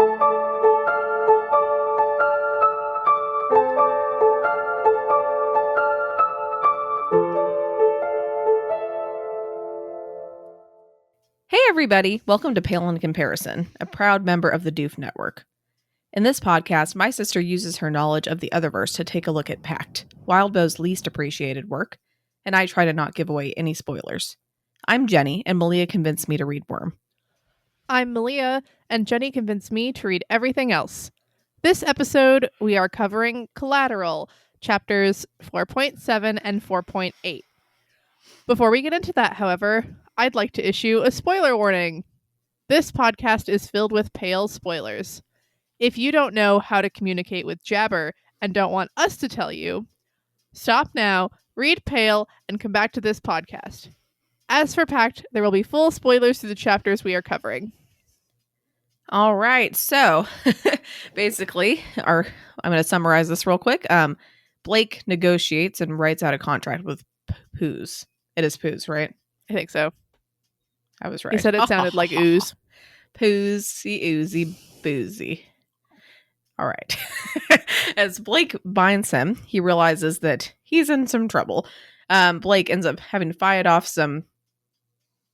Hey everybody, welcome to Pale in Comparison, a proud member of the Doof Network. In this podcast, my sister uses her knowledge of the Otherverse to take a look at Pact, Wildbow's least appreciated work, and I try to not give away any spoilers. I'm Jenny, and Malia convinced me to read Worm. I'm Malia, and Jenny convinced me to read everything else. This episode, we are covering Collateral, chapters 4.7 and 4.8. Before we get into that, however, I'd like to issue a spoiler warning. This podcast is filled with pale spoilers. If you don't know how to communicate with Jabber and don't want us to tell you, stop now, read Pale, and come back to this podcast. As for Pact, there will be full spoilers to the chapters we are covering. All right, so basically, I'm going to summarize this real quick. Blake negotiates and writes out a contract with Poos. It is Poos, right? I think so. I was right. He said it sounded like ooze. Poozy, oozy, boozy. All right. As Blake binds him, he realizes that he's in some trouble. Blake ends up having to fight off some,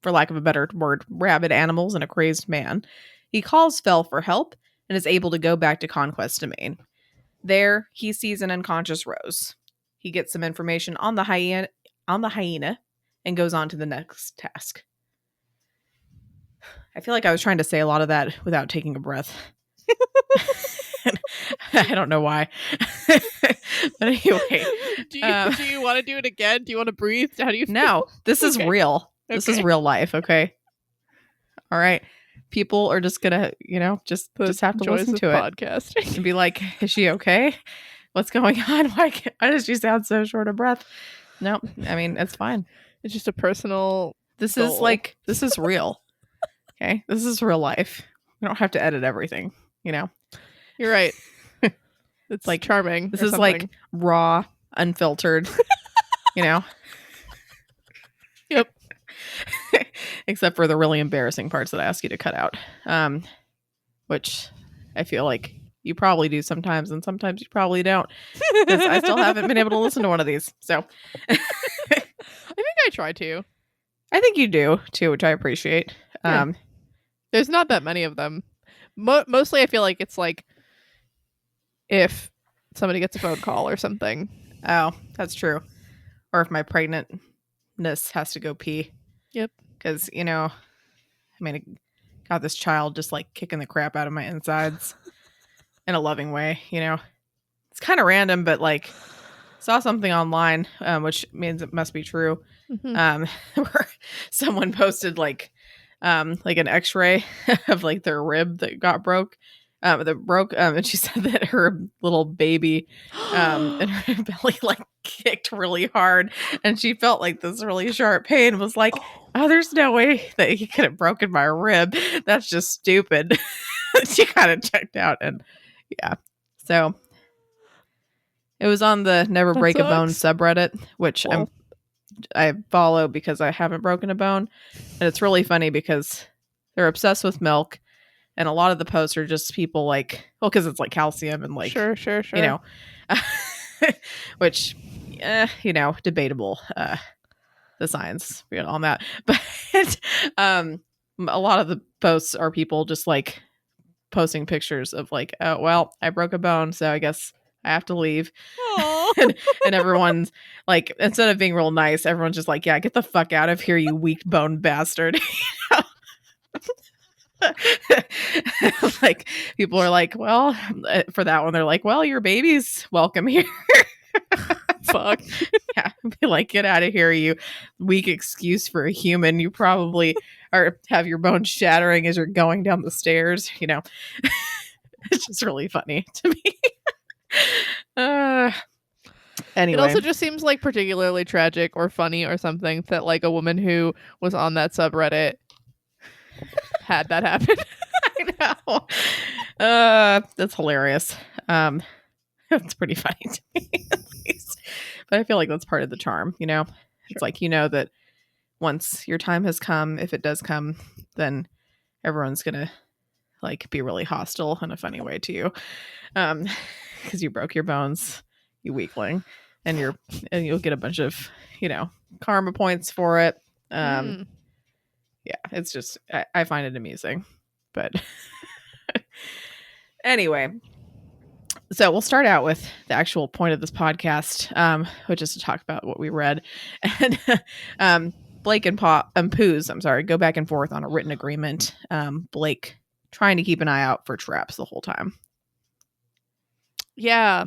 for lack of a better word, rabid animals and a crazed man. He calls Fel for help and is able to go back to Conquest Domain. There, he sees an unconscious Rose. He gets some information on the hyena and goes on to the next task. I feel like I was trying to say a lot of that without taking a breath. I don't know why. But anyway. Do you want to do it again? Do you want to breathe? How do you feel? No, this is Okay. real. This is Okay. real life, okay? All right. People are just gonna, just have to Joys listen of to it podcasting. and be like, is she okay? What's going on? Why does she sound so short of breath? No, I mean, it's fine. It's just a personal This goal. this is real. Okay? This is real life. We don't have to edit everything, You're right. It's Like, charming. This or is something. like raw, unfiltered, Yep. Except for the really embarrassing parts that I ask you to cut out. Which I feel like you probably do sometimes, and sometimes you probably don't. Because I still haven't been able to listen to one of these. So I think I try to. I think you do too, which I appreciate. Yeah. There's not that many of them. Mostly I feel like it's like if somebody gets a phone call or something. Oh, that's true. Or if my pregnantness has to go pee. Yep. Because, I got this child just like kicking the crap out of my insides in a loving way, It's kind of random, but like saw something online, which means it must be true. Mhm. Where someone posted like an x-ray of like their rib that broke, and she said that her little baby in her belly like kicked really hard, and she felt like this really sharp pain, was like, oh, there's no way that he could have broken my rib. That's just stupid. She kind of checked out, and yeah, so it was on the Never That Break a Bone sucks. subreddit, which Well. I follow because I haven't broken a bone. And it's really funny because they're obsessed with milk. And a lot of the posts are just people like, well, because it's like calcium and like, Sure. which, debatable, the science on that. But a lot of the posts are people just like posting pictures of like, oh, well, I broke a bone, so I guess I have to leave. And everyone's like, instead of being real nice, everyone's just like, yeah, get the fuck out of here, you weak bone bastard. Like, people are like, well, for that one, they're like, well, your baby's welcome here. Fuck. Yeah, be like, get out of here, you weak excuse for a human. You probably have your bones shattering as you're going down the stairs. It's just really funny to me. Anyway, It also just seems like particularly tragic or funny or something that like a woman who was on that subreddit had that happen. I know. That's hilarious. It's pretty funny to me, at least. But I feel like that's part of the charm, It's like, that once your time has come, if it does come, then everyone's gonna like be really hostile in a funny way to you, because you broke your bones, you weakling, and you'll get a bunch of karma points for it. Yeah, it's just I find it amusing, but anyway. So we'll start out with the actual point of this podcast, which is to talk about what we read. And Blake and Pooz, go back and forth on a written agreement. Blake trying to keep an eye out for traps the whole time. Yeah.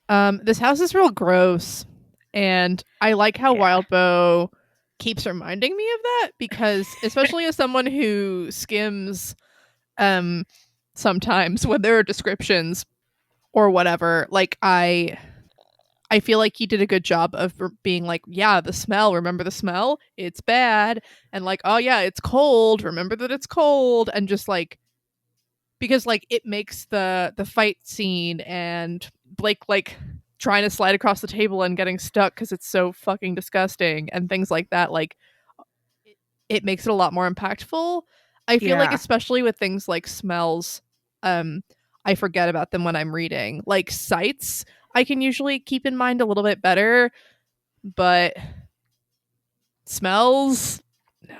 This house is real gross. And I like how Wildbow keeps reminding me of that, because especially as someone who skims sometimes when there are descriptions or whatever, like I feel like he did a good job of being like, yeah, the smell, remember the smell? It's bad. And like, oh yeah, it's cold. Remember that it's cold. And just like, because like it makes the fight scene and Blake like trying to slide across the table and getting stuck because it's so fucking disgusting and things like that, like it makes it a lot more impactful. I feel like especially with things like smells, I forget about them when I'm reading. Like sights, I can usually keep in mind a little bit better, but smells, no.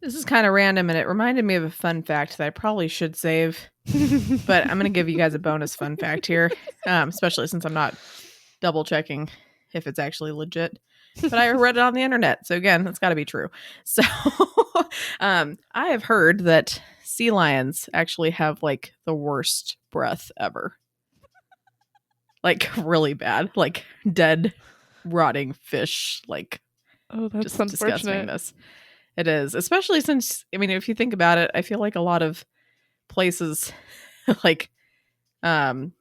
This is kind of random, and it reminded me of a fun fact that I probably should save, but I'm going to give you guys a bonus fun fact here, especially since I'm not double checking if it's actually legit. But I read it on the internet, so again, that's got to be true. So I have heard that sea lions actually have like the worst breath ever. Like really bad, like dead, rotting fish, like oh, that's just unfortunate. disgustingness. It is, especially since, I mean, if you think about it, I feel like a lot of places like I mean,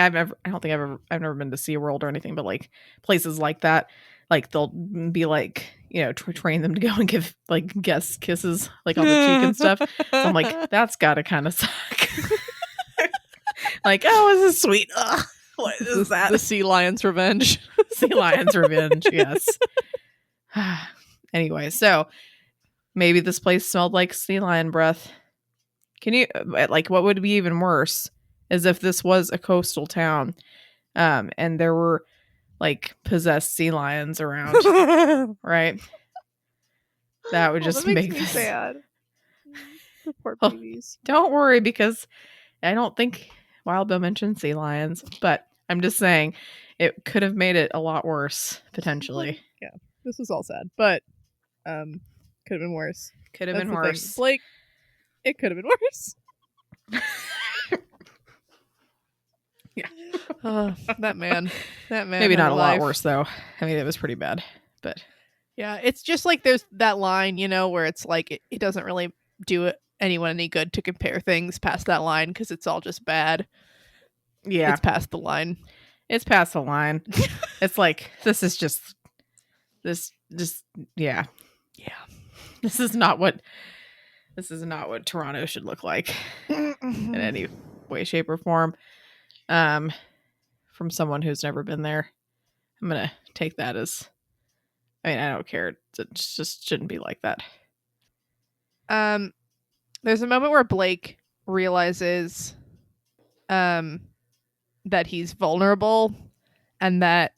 I've never been to SeaWorld or anything, but like places like that, like they'll be like, train them to go and give like guest kisses like on the cheek and stuff. So I'm like, that's gotta kind of suck. Like, oh, this is sweet. Ugh, what is that? The sea lion's revenge. Sea lion's revenge, yes. Anyway, so maybe this place smelled like sea lion breath. Can you, like, what would be even worse is if this was a coastal town, and there were like possessed sea lions around, right? That would just that make me this sad. The poor babies. Don't worry, because I don't think Wildbow mentioned sea lions, but I'm just saying it could have made it a lot worse potentially. Yeah, this was all sad, but could have been worse. Could have been worse. Blake, it could have been worse. Yeah. That man. Maybe not a lot worse though. I mean, it was pretty bad, but yeah, it's just like there's that line, where it's like it doesn't really do anyone any good to compare things past that line because it's all just bad. Yeah, it's past the line. It's past the line. It's like this is just yeah. This is not what Toronto should look like in any way, shape, or form. From someone who's never been there, I'm gonna take that as. I mean, I don't care. It just shouldn't be like that. There's a moment where Blake realizes, that he's vulnerable, and that,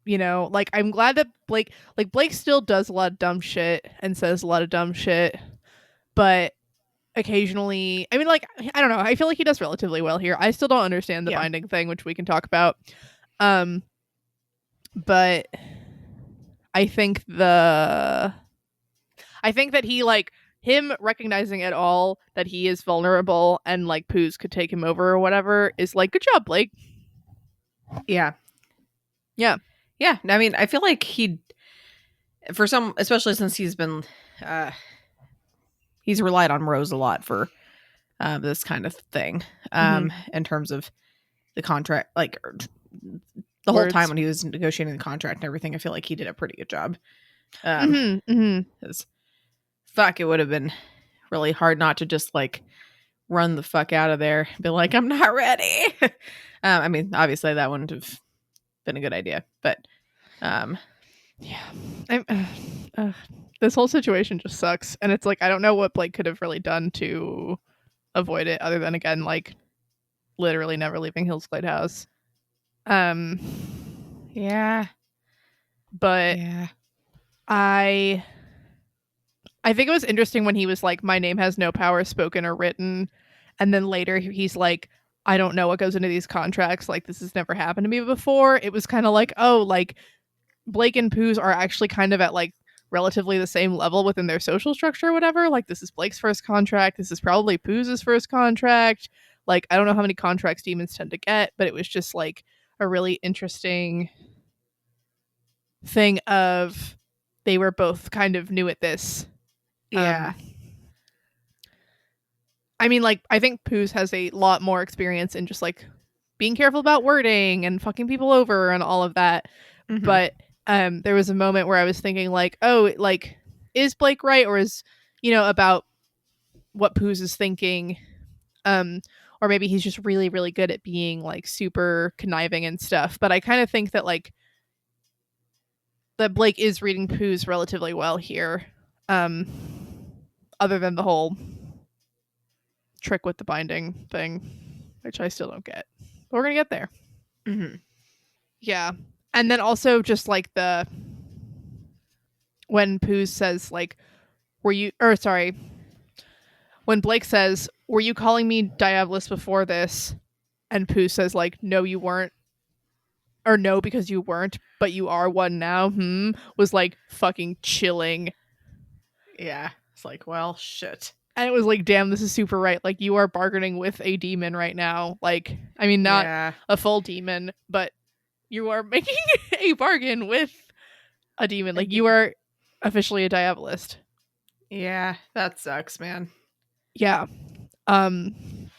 like, I'm glad that Blake still does a lot of dumb shit and says a lot of dumb shit, but occasionally, I mean, like, I don't know, I feel like he does relatively well here. I still don't understand the binding thing, which we can talk about. But I think that he, like, him recognizing at all that he is vulnerable and like Pooz could take him over or whatever is like, good job, Blake. Yeah. I mean, I feel like especially since he's been, he's relied on Rose a lot for this kind of thing, in terms of the contract, like the whole time when he was negotiating the contract and everything. I feel like he did a pretty good job. Fuck, it would have been really hard not to just like run the fuck out of there, be like, I'm not ready. I mean, obviously that wouldn't have been a good idea, but I'm, this whole situation just sucks, and it's like I don't know what Blake could have really done to avoid it, other than again like literally never leaving Hillsglade House. Um, Yeah. but Yeah. I think it was interesting when he was like, "My name has no power spoken or written," and then later he's like, "I don't know what goes into these contracts. Like this has never happened to me before." It was kind of like, oh, like Blake and Poos are actually kind of at like relatively the same level within their social structure or whatever. Like this is Blake's first contract. This is probably Poos' first contract. Like I don't know how many contracts demons tend to get, but it was just like a really interesting thing of they were both kind of new at this. Yeah. I mean, like, I think Poos has a lot more experience in just like being careful about wording and fucking people over and all of that. Mhm. But there was a moment where I was thinking like, oh, like, is Blake right, or is, about what Poos is thinking? Or maybe he's just really, really good at being like super conniving and stuff. But I kind of think that like that Blake is reading Poos relatively well here. Other than the whole trick with the binding thing, which I still don't get. But we're gonna get there. Mhm. Yeah. And then also just like when Poos says like, when Blake says, "Were you calling me diabolist before this?" And Poos says like, "No, you weren't." Or no, because you weren't, but you are one now. Was like fucking chilling. Yeah. It's like, well, shit. And it was like, damn, this is super right. Like you are bargaining with a demon right now. Like, I mean, not Yeah. a full demon, but you are making a bargain with a demon. Like you are officially a diabolist. Yeah, that sucks, man. Yeah. And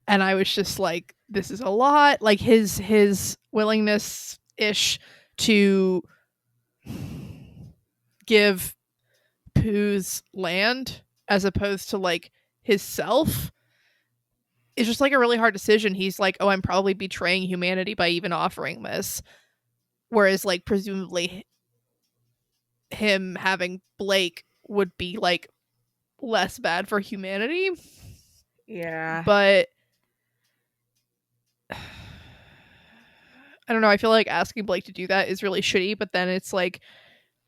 I was just like, this is a lot. Like his willingness ish to give Pooh's land as opposed to like his self is just like a really hard decision. He's like, oh, I'm probably betraying humanity by even offering this. Whereas like presumably him having Blake would be like less bad for humanity. Yeah. But I don't know. I feel like asking Blake to do that is really shitty, but then it's like,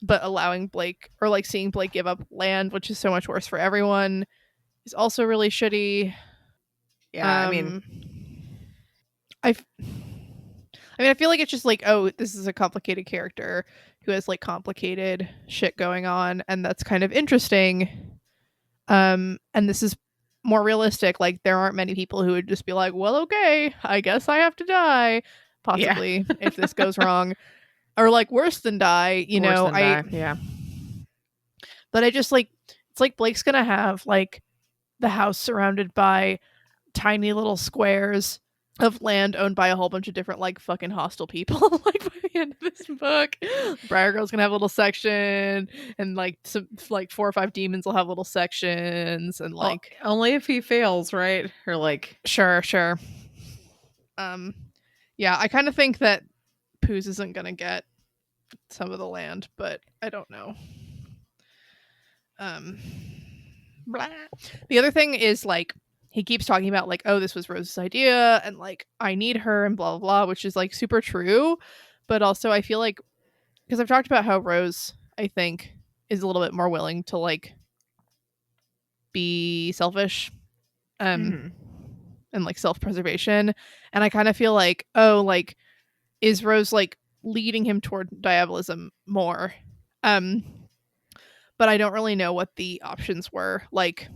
but allowing Blake or like seeing Blake give up land, which is so much worse for everyone, is also really shitty. Yeah, I mean, I I feel like it's just like, oh, this is a complicated character who has like complicated shit going on, and that's kind of interesting. And this is more realistic. Like there aren't many people who would just be like, well, okay, I guess I have to die, possibly if this goes wrong, or like worse than die. worse than die. Yeah. But I just like it's like Blake's gonna have like the house surrounded by tiny little squares of land owned by a whole bunch of different like fucking hostile people. Like by the end of this book, Briar Girl's gonna have a little section, and like some like 4 or 5 demons will have little sections, and like only if he fails, right? Or like, sure. Yeah, I kind of think that Poos isn't gonna get some of the land, but I don't know. Blah. The other thing is like he keeps talking about like, oh, this was Rose's idea, and like I need her, and blah blah blah, which is like super true. But also I feel like because I've talked about how Rose, I think, is a little bit more willing to like be selfish, and like self-preservation, and I kind of feel like, oh, like is Rose like leading him toward diabolism more? But I don't really know what the options were. Like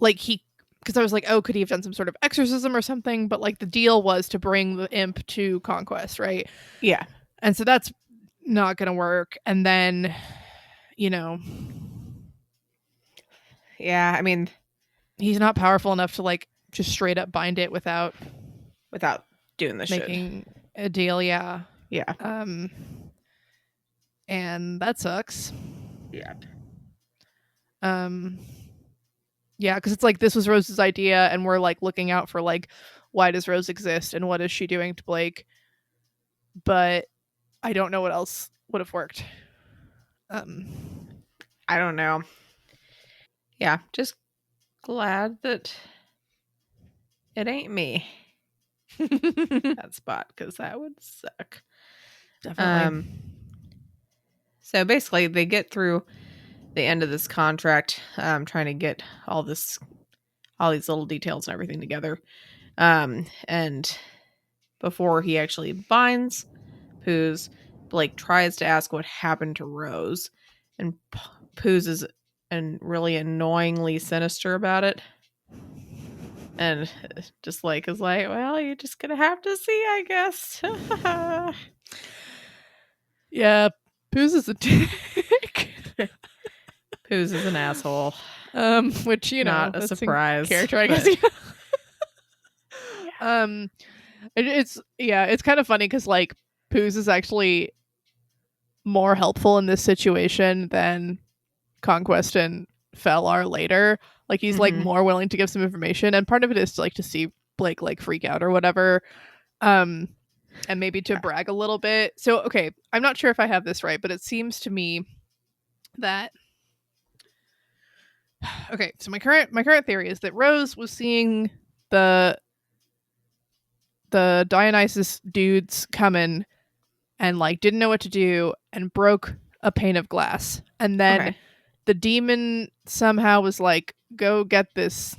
he, because I was like, oh, could he have done some sort of exorcism or something? But like the deal was to bring the imp to Conquest, right? yeah. And so that's not going to work. And then, Yeah, I mean, he's not powerful enough to like just straight up bind it without doing the making a deal. Yeah. Yeah. And that sucks. Yeah. Yeah, because it's like this was Rose's idea, and we're like looking out for like, why does Rose exist and what is she doing to Blake? But I don't know what else would have worked. I don't know. Yeah, just glad that it ain't me. That spot, because that would suck. Definitely. So basically, they get through the end of this contract, trying to get all these little details and everything together. And before he actually binds Poos, Blake tries to ask what happened to Rose, and Poos is really annoyingly sinister about it. And just like is like, well, you're just gonna have to see, I guess. Yeah, Poos is a dick. Poos is an asshole. Which Not a that's surprise. Character, I guess. It's kind of funny because like Poos is actually more helpful in this situation than Conquest and Fel are later. Like he's like more willing to give some information, and part of it is to like to see Blake like freak out or whatever. And maybe to brag a little bit. So okay, I'm not sure if I have this right, but it seems to me that okay, so my current theory is that Rose was seeing the Dionysus dudes coming and like didn't know what to do and broke a pane of glass. And then the demon somehow was like, go get this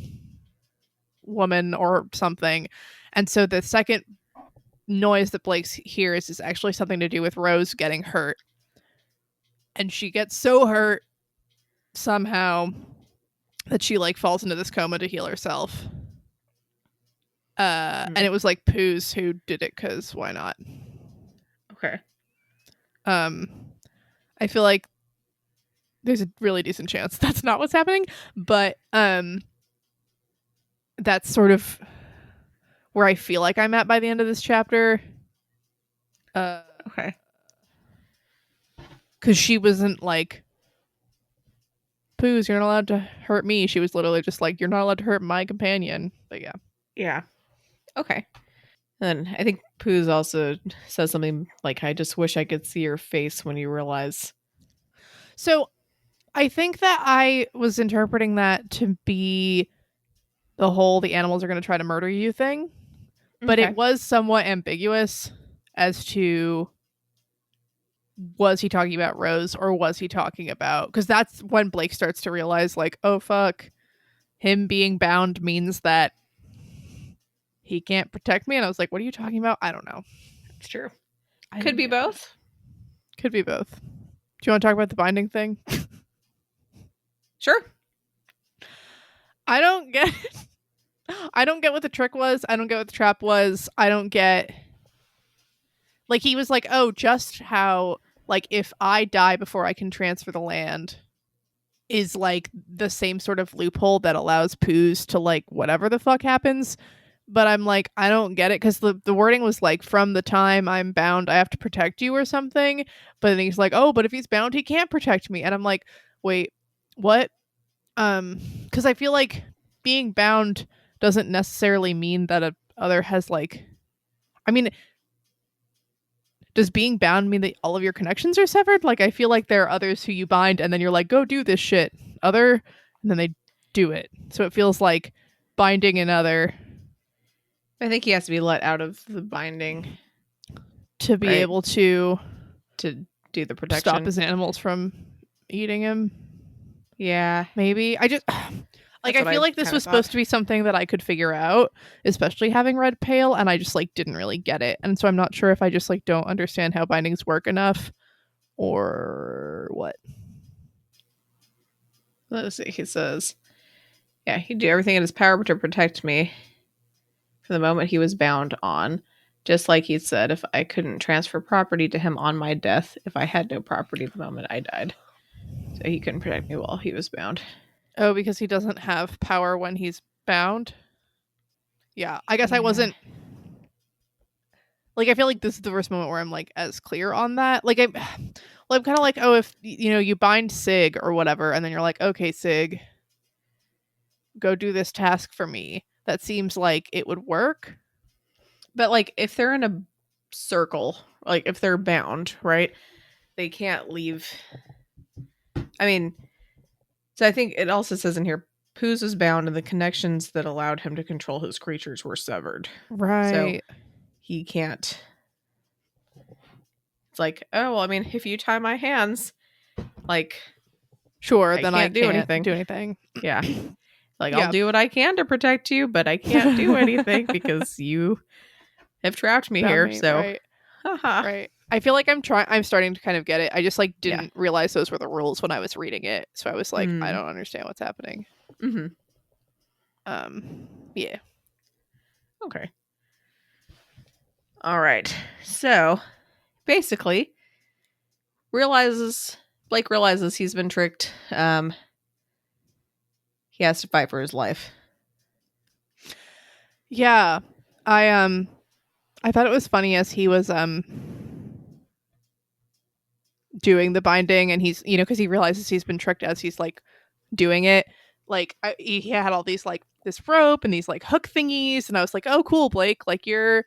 woman or something. And so the second noise that Blake hears is actually something to do with Rose getting hurt. And she gets so hurt somehow that she like falls into this coma to heal herself. And it was like Poos who did it because why not? Okay. I feel like there's a really decent chance that's not what's happening, but that's sort of where I feel like I'm at by the end of this chapter. Okay. Because she wasn't like, Poos, you're not allowed to hurt me. She was literally just like, you're not allowed to hurt my companion. But yeah. Yeah. Okay. And I think Poos also says something like, I just wish I could see your face when you realize. So I think that I was interpreting that to be the whole the animals are going to try to murder you thing. But it was somewhat ambiguous as to was he talking about Rose or was he talking about, because that's when Blake starts to realize like, oh fuck, him being bound means that he can't protect me. And I was like, what are you talking about? I don't know. It's true. Could be both. Could be both. Do you want to talk about the binding thing? Sure. I don't get what the trick was. I don't get what the trap was. I don't get, like, he was like, oh, just how, like, if I die before I can transfer the land is like the same sort of loophole that allows Poos to like whatever the fuck happens. But I'm like, I don't get it, because the wording was like, from the time I'm bound, I have to protect you or something. But then he's like, oh, but if he's bound, he can't protect me. And I'm like, wait, what? Because I feel like being bound doesn't necessarily mean that a other has like, I mean, does being bound mean that all of your connections are severed? Like, I feel like there are others who you bind and then you're like, go do this shit, other, and then they do it. So it feels like binding another. I think he has to be let out of the binding to be able to do the protection. Stop his animals from eating him. Yeah. Maybe. I just like, I feel like this was supposed to be something that I could figure out, especially having read Pale, and I just like didn't really get it. And so I'm not sure if I just like don't understand how bindings work enough or what. Let's see. He says, yeah, he'd do everything in his power to protect me from the moment he was bound on. Just like he said, if I couldn't transfer property to him on my death, if I had no property the moment I died. So he couldn't protect me while he was bound. Oh, because he doesn't have power when he's bound? Yeah, I guess I wasn't... Like, I feel like this is the first moment where I'm, like, as clear on that. Like, I'm kind of like, oh, if, you know, you bind Sig or whatever, and then you're like, okay, Sig, go do this task for me. That seems like it would work. But, like, if they're in a circle, like, if they're bound, right? they can't leave. I mean, so I think it also says in here, Poos was bound and the connections that allowed him to control his creatures were severed. So Right. he can't. It's like, oh, well, I mean, if you tie my hands, like, Sure, I then I can't do can't anything. do anything. Yeah. Like, Yeah. I'll do what I can to protect you, but I can't do anything because you have trapped me Bound here. me, So, right. haha. Right. I feel like I'm starting to kind of get it. I just like Yeah. didn't realize those were the rules when I was reading it. So I was like, I Mm. don't understand what's happening. Mm-hmm. Yeah. Okay. All right. So, basically, Blake realizes he's been tricked. He has to fight for his life. Yeah. I thought it was funny as he was doing the binding, and he's, because he realizes he's been tricked as he's like doing it. Like he had all these like this rope and these like hook thingies, and I was like, oh cool, Blake, like you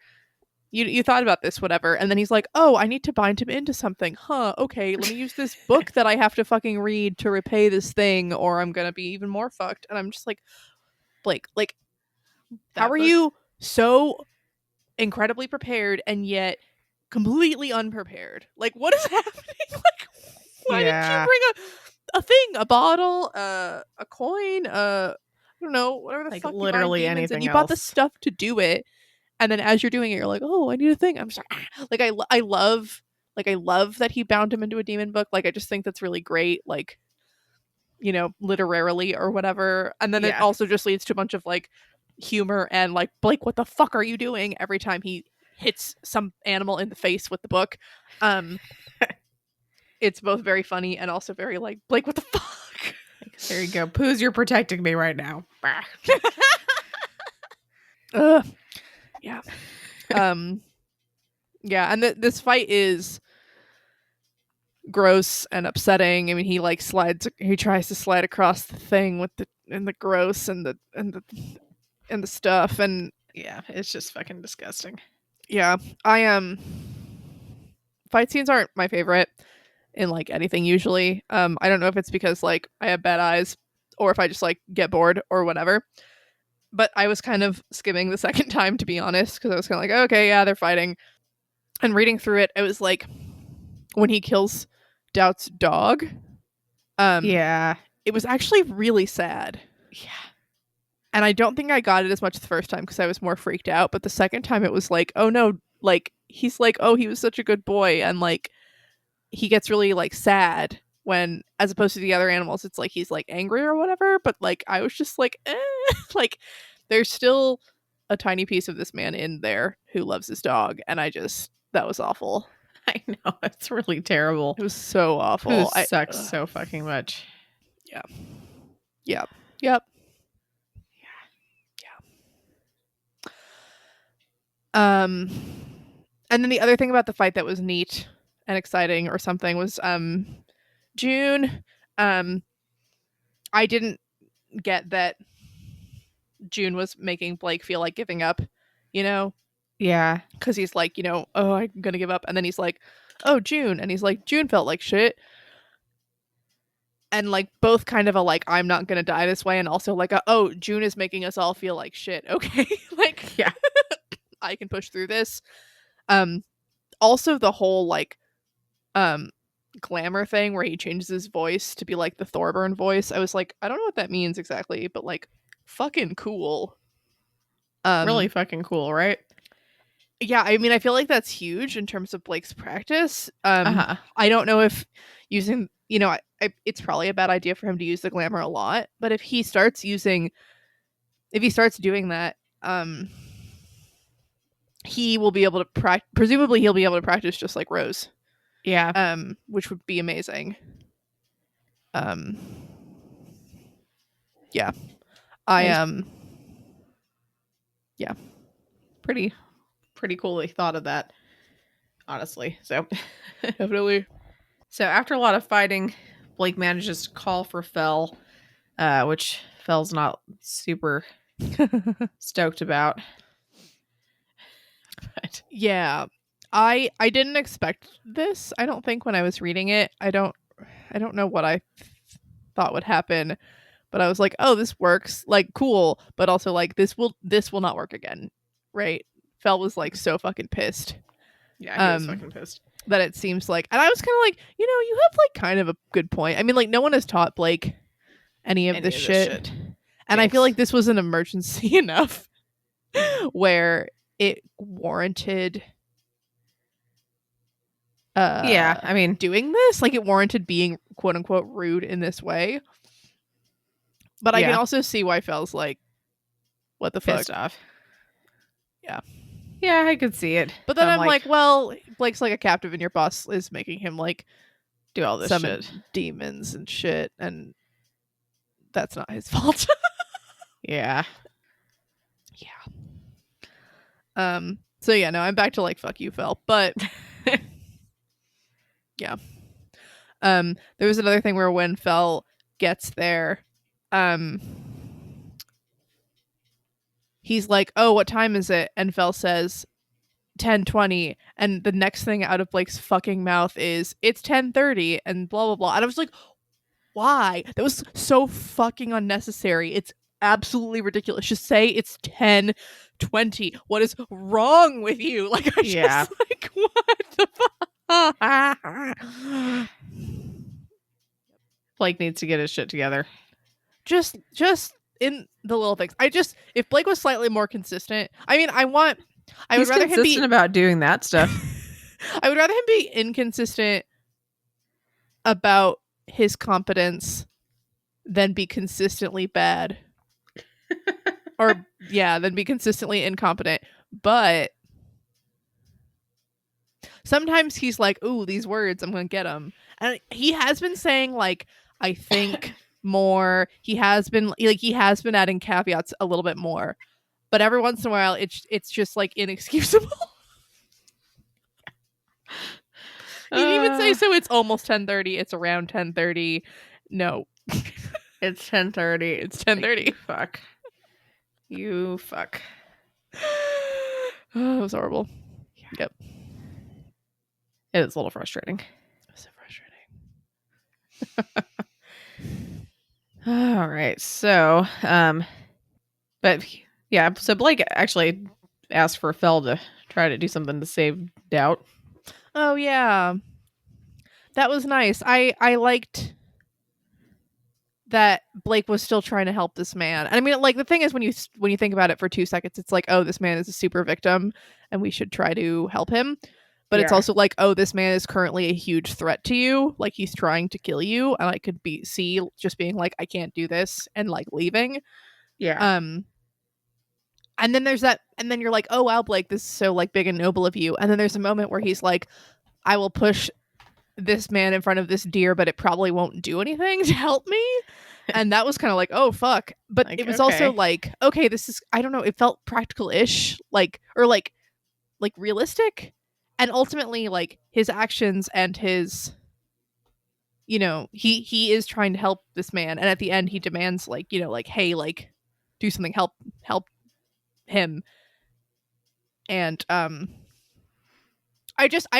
thought about this, whatever. And then he's like, oh, I need to bind him into something. Huh, okay, let me use this book that I have to fucking read to repay this thing, or I'm gonna be even more fucked. And I'm just like, Blake, like, how That are book. you so incredibly prepared and yet completely unprepared? Like, what is happening? Like, why didn't you Yeah. bring a thing, a bottle, a coin, I don't know, whatever the Like, fuck you bind literally demons, and anything you bought the else. stuff to do it, and then as you're doing it, you're like, oh, I need a thing. I'm sorry. Like, I love that he bound him into a demon book. Like, I just think that's really great. Like, literarily or whatever. And then it Yeah. also just leads to a bunch of like humor and like, Blake, what the fuck are you doing? Every time he hits some animal in the face with the book. It's both very funny and also very like, Blake, what the fuck? There you go. Poos, you're protecting me right now. Yeah. Yeah, and this fight is gross and upsetting. I mean, he tries to slide across the thing with the gross and the stuff, and Yeah, it's just fucking disgusting. yeah, fight scenes aren't my favorite in like anything usually. I don't know if it's because like I have bad eyes or if I just like get bored or whatever. But I was kind of skimming the second time, to be honest, because I was kind of like, okay, yeah, they're fighting. And reading through it, it was like when he kills Doubt's dog. Yeah. It was actually really sad. Yeah. And I don't think I got it as much the first time because I was more freaked out. But the second time, it was like, oh no, like he's like, oh, he was such a good boy, and like he gets really like sad when, as opposed to the other animals, it's like he's like angry or whatever. But like I was just like, like there's still a tiny piece of this man in there who loves his dog, and that was awful. I know. It's really terrible. It was so awful. Poos sucks so fucking much. Yeah. Yep. Yep. And then the other thing about the fight that was neat and exciting or something was June. I didn't get that June was making Blake feel like giving up, Yeah. because he's like, oh, I'm gonna give up, and then he's like, oh, June, and he's like, June felt like shit, and like both kind of a like, I'm not gonna die this way, and also like oh, June is making us all feel like shit. Okay. Like, Yeah. I can push through this. Also the whole like glamour thing where he changes his voice to be like the Thorburn voice. I was like, I don't know what that means exactly, but like fucking cool. Really fucking cool, right? Yeah, I mean, I feel like that's huge in terms of Blake's practice. Uh-huh. I don't know if using, it's probably a bad idea for him to use the glamour a lot, but if he starts doing that, he will be able to presumably he'll be able to practice just like Rose. Yeah. Which would be amazing. Yeah. Yeah. Pretty cool they thought of that, honestly. So Definitely. So after a lot of fighting, Blake manages to call for Fell, which Fell's not super stoked about. But Yeah. I didn't expect this. I don't think when I was reading it. I don't know what I thought would happen, but I was like, oh, this works. Like, cool, but also like this will not work again, right? Fel was like so fucking pissed. Yeah, he was fucking pissed. That it seems like, and I was kind of like, you have like kind of a good point. I mean, like no one has taught Blake any of this shit. And I feel like this was an emergency enough where it warranted I mean, doing this. Like it warranted being quote unquote rude in this way. But I can also see why Fel's like, what the pissed fuck? Off. Yeah. Yeah, I could see it. But then I'm like, well, Blake's like a captive and your boss is making him like do all this shit. Demons and shit, and that's not his fault. Yeah. So yeah, no, I'm back to like fuck you, Fel. But yeah. There was another thing where when Fel gets there, he's like, oh, what time is it? And Fel says 10:20, and the next thing out of Blake's fucking mouth is it's 10:30 and blah blah blah. And I was like, why? That was so fucking unnecessary. It's absolutely ridiculous. Just say it's 10:20. What is wrong with you? Like, I just like, what the fuck? Blake needs to get his shit together. Just in the little things. If Blake was slightly more consistent, I mean, I would rather him be about doing that stuff. I would rather him be inconsistent about his competence than be consistently bad. Or than be consistently incompetent. But sometimes he's like, ooh, these words, I'm gonna get them. And he has been saying like, I think more. He has been adding caveats a little bit more. But every once in a while it's just like inexcusable. He didn't even say so it's almost 10:30, it's around 10:30. No. It's 10:30. It's 10:30. Like, fuck. You fuck. Oh, it was horrible. Yeah. Yep. It is a little frustrating. So frustrating. All right. So, but yeah, so Blake actually asked for Fel to try to do something to save Doubt. Oh yeah. That was nice. I liked that Blake was still trying to help this man. I mean, like the thing is when you think about it for 2 seconds, it's like, oh, this man is a super victim and we should try to help him. But it's also like, oh, this man is currently a huge threat to you. Like he's trying to kill you. And I could see just being like, I can't do this and like leaving. Yeah. And then there's that, and then you're like, oh wow, Blake, this is so like big and noble of you. And then there's a moment where he's like, I will push this man in front of this deer, but it probably won't do anything to help me. And that was kind of like, oh fuck. But like, it was also like, okay, this is, I don't know, it felt practical-ish, like, or like realistic. And ultimately, like his actions and his, he is trying to help this man. And at the end he demands like, like, hey, like do something, help him. And I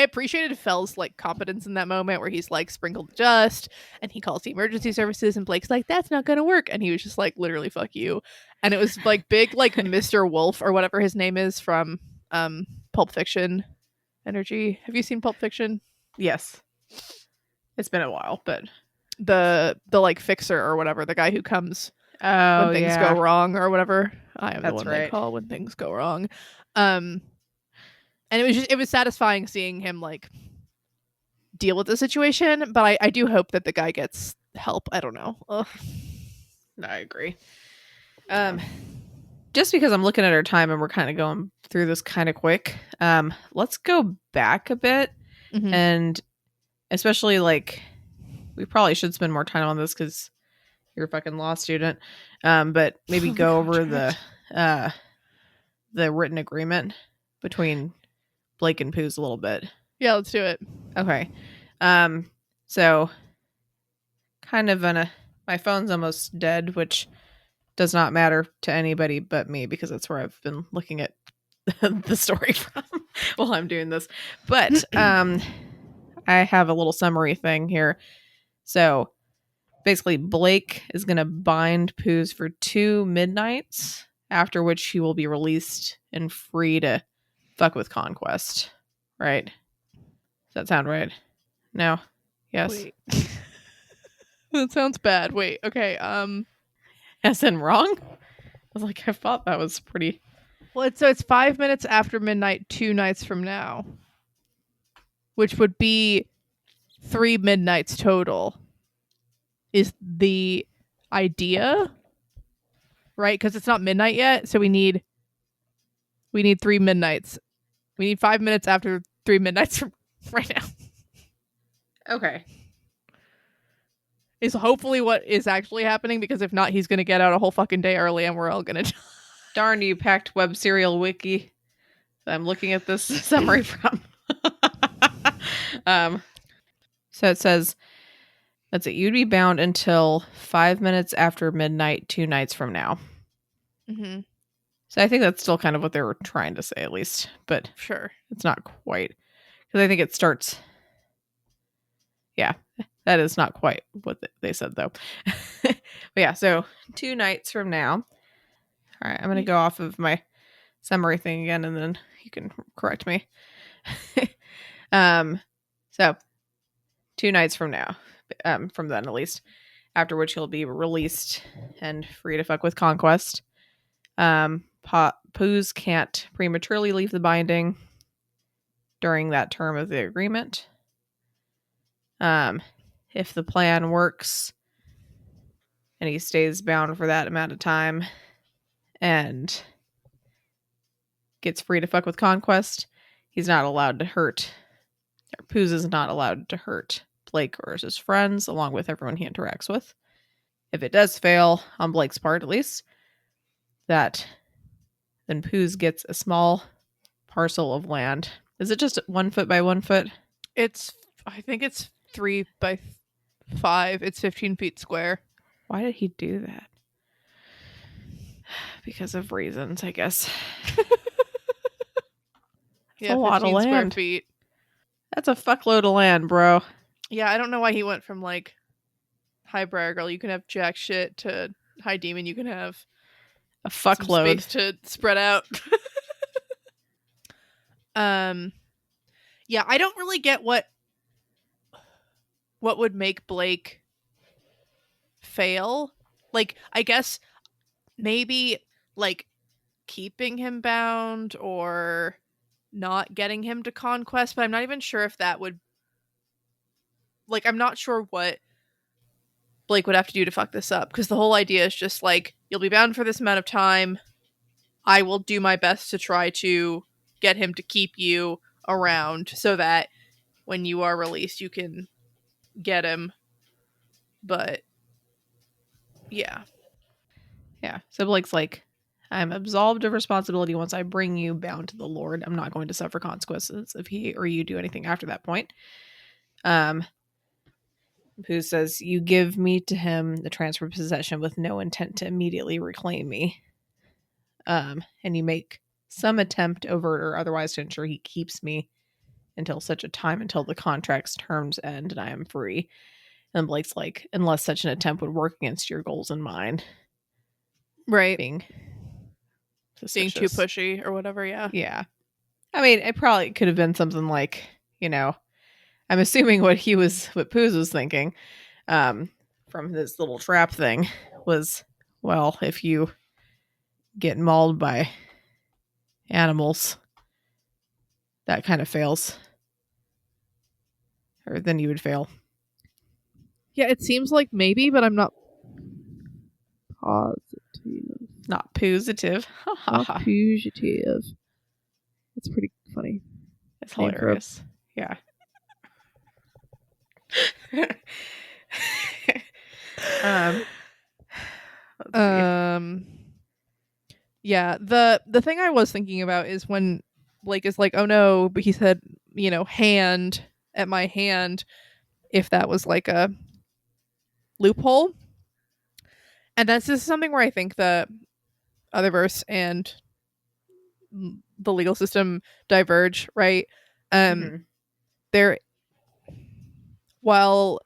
appreciated Fel's like competence in that moment where he's like sprinkled just and he calls the emergency services and Blake's like, that's not gonna work. And he was just like, literally fuck you. And it was like big like Mr. Wolf or whatever his name is from Pulp Fiction energy. Have you seen Pulp Fiction? Yes. It's been a while, but the like fixer or whatever, the guy who comes when things go wrong or whatever. I am the one they call when things go wrong. And it was satisfying seeing him like deal with the situation, but I do hope that the guy gets help. I don't know. Ugh. I agree. Just because I'm looking at our time and we're kind of going through this kind of quick, let's go back a bit. Mm-hmm. And especially like we probably should spend more time on this because you're a fucking law student. But maybe go over the written agreement between Blake and Pooh's a little bit. Yeah, let's do it. Okay. So kind of my phone's almost dead, which does not matter to anybody but me because that's where I've been looking at the story from. while I'm doing this. But I have a little summary thing here. So basically, Blake is going to bind Poos for 2 midnights, after which he will be released and free to fuck with Conquest. Right? Does that sound right? No? Yes? Wait. That sounds bad. Wait, okay. As in wrong? I was like, I thought that was pretty... Well, it's 5 minutes after midnight, 2 nights from now, which would be 3 midnights total. Is the idea, right? Because it's not midnight yet, so we need 3 midnights. We need 5 minutes after 3 midnights from right now. Okay. Is hopefully what is actually happening, because if not, he's going to get out a whole fucking day early and we're all going to die. Darn you, Pact Web Serial Wiki. I'm looking at this summary from. So it says, that's it. You'd be bound until 5 minutes after midnight, 2 nights from now. Mm-hmm. So I think that's still kind of what they were trying to say, at least. But Sure. it's not quite. Because I think it starts... Yeah, that is not quite what they said, though. But yeah, so 2 nights from now. All right, I'm going to go off of my summary thing again, and then you can correct me. So 2 nights from now, from then at least, after which he'll be released and free to fuck with Conquest. Poos can't prematurely leave the binding during that term of the agreement. If the plan works and he stays bound for that amount of time and gets free to fuck with Conquest, he's not allowed to hurt, or Poos is not allowed to hurt Blake or his friends, along with everyone he interacts with. If it does fail, on Blake's part at least, then Poos gets a small parcel of land. Is it just 1 foot by 1 foot? I think it's 3 by 5. It's 15 feet square. Why did he do that? Because of reasons, I guess. Yeah, a lot of 15 square land. feet. That's a fuckload of land, bro. Yeah, I don't know why he went from like Highbriar Girl, you can have jack shit, to High Demon, you can have A fuckload. space to spread out. Yeah, I don't really get what would make Blake fail. Like, I guess maybe like keeping him bound or not getting him to Conquest, but I'm not even sure if that would, like, I'm not sure what Blake would have to do to fuck this up, because the whole idea is just like, you'll be bound for this amount of time. I will do my best to try to get him to keep you around so that when you are released, you can get him. But yeah. Yeah. So Blake's like, I'm absolved of responsibility once I bring you bound to the Lord. I'm not going to suffer consequences if he or you do anything after that point. Who says, you give me to him the transfer of possession with no intent to immediately reclaim me. And you make some attempt, overt or otherwise, to ensure he keeps me until such a time until the contract's terms end and I am free. And Blake's like, unless such an attempt would work against your goals and mine. Right. Being too pushy or whatever, yeah. Yeah. I mean, it probably could have been something like, I'm assuming what Poos was thinking, from this little trap thing was, well, if you get mauled by animals, that kind of fails. Or then you would fail. Yeah, it seems like maybe, but I'm not positive. Not positive. Not positive. It's pretty funny. It's hilarious. Yeah. Yeah, the thing I was thinking about is when Blake is like, oh no, but he said, hand at my hand, if that was like a loophole. And this is something where I think the other verse and the legal system diverge, right? There, while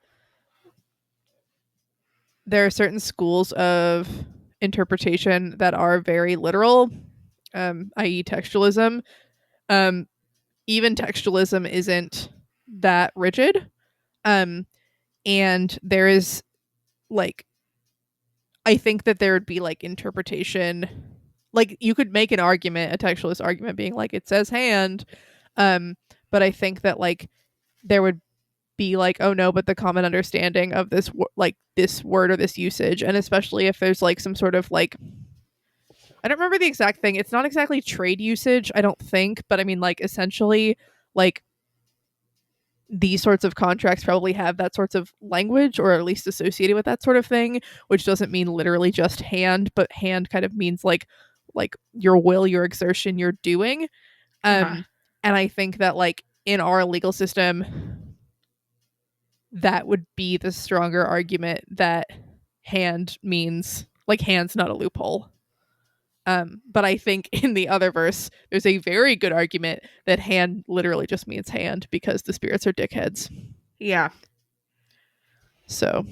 there are certain schools of interpretation that are very literal, i.e., textualism. Even textualism isn't that rigid. And there is like, I think that there would be like interpretation, like you could make an argument, a textualist argument being like it says hand, but I think that like there would be like, oh no, but the common understanding of this like this word or this usage, and especially if there's like some sort of like, I don't remember the exact thing. It's not exactly trade usage, I don't think, but I mean like essentially like these sorts of contracts probably have that sorts of language or at least associated with that sort of thing, which doesn't mean literally just hand, but hand kind of means like your will, your exertion, your doing. And I think that like in our legal system that would be the stronger argument that hand means like hand's not a loophole. But I think in the other verse, there's a very good argument that hand literally just means hand because the spirits are dickheads. Yeah. So.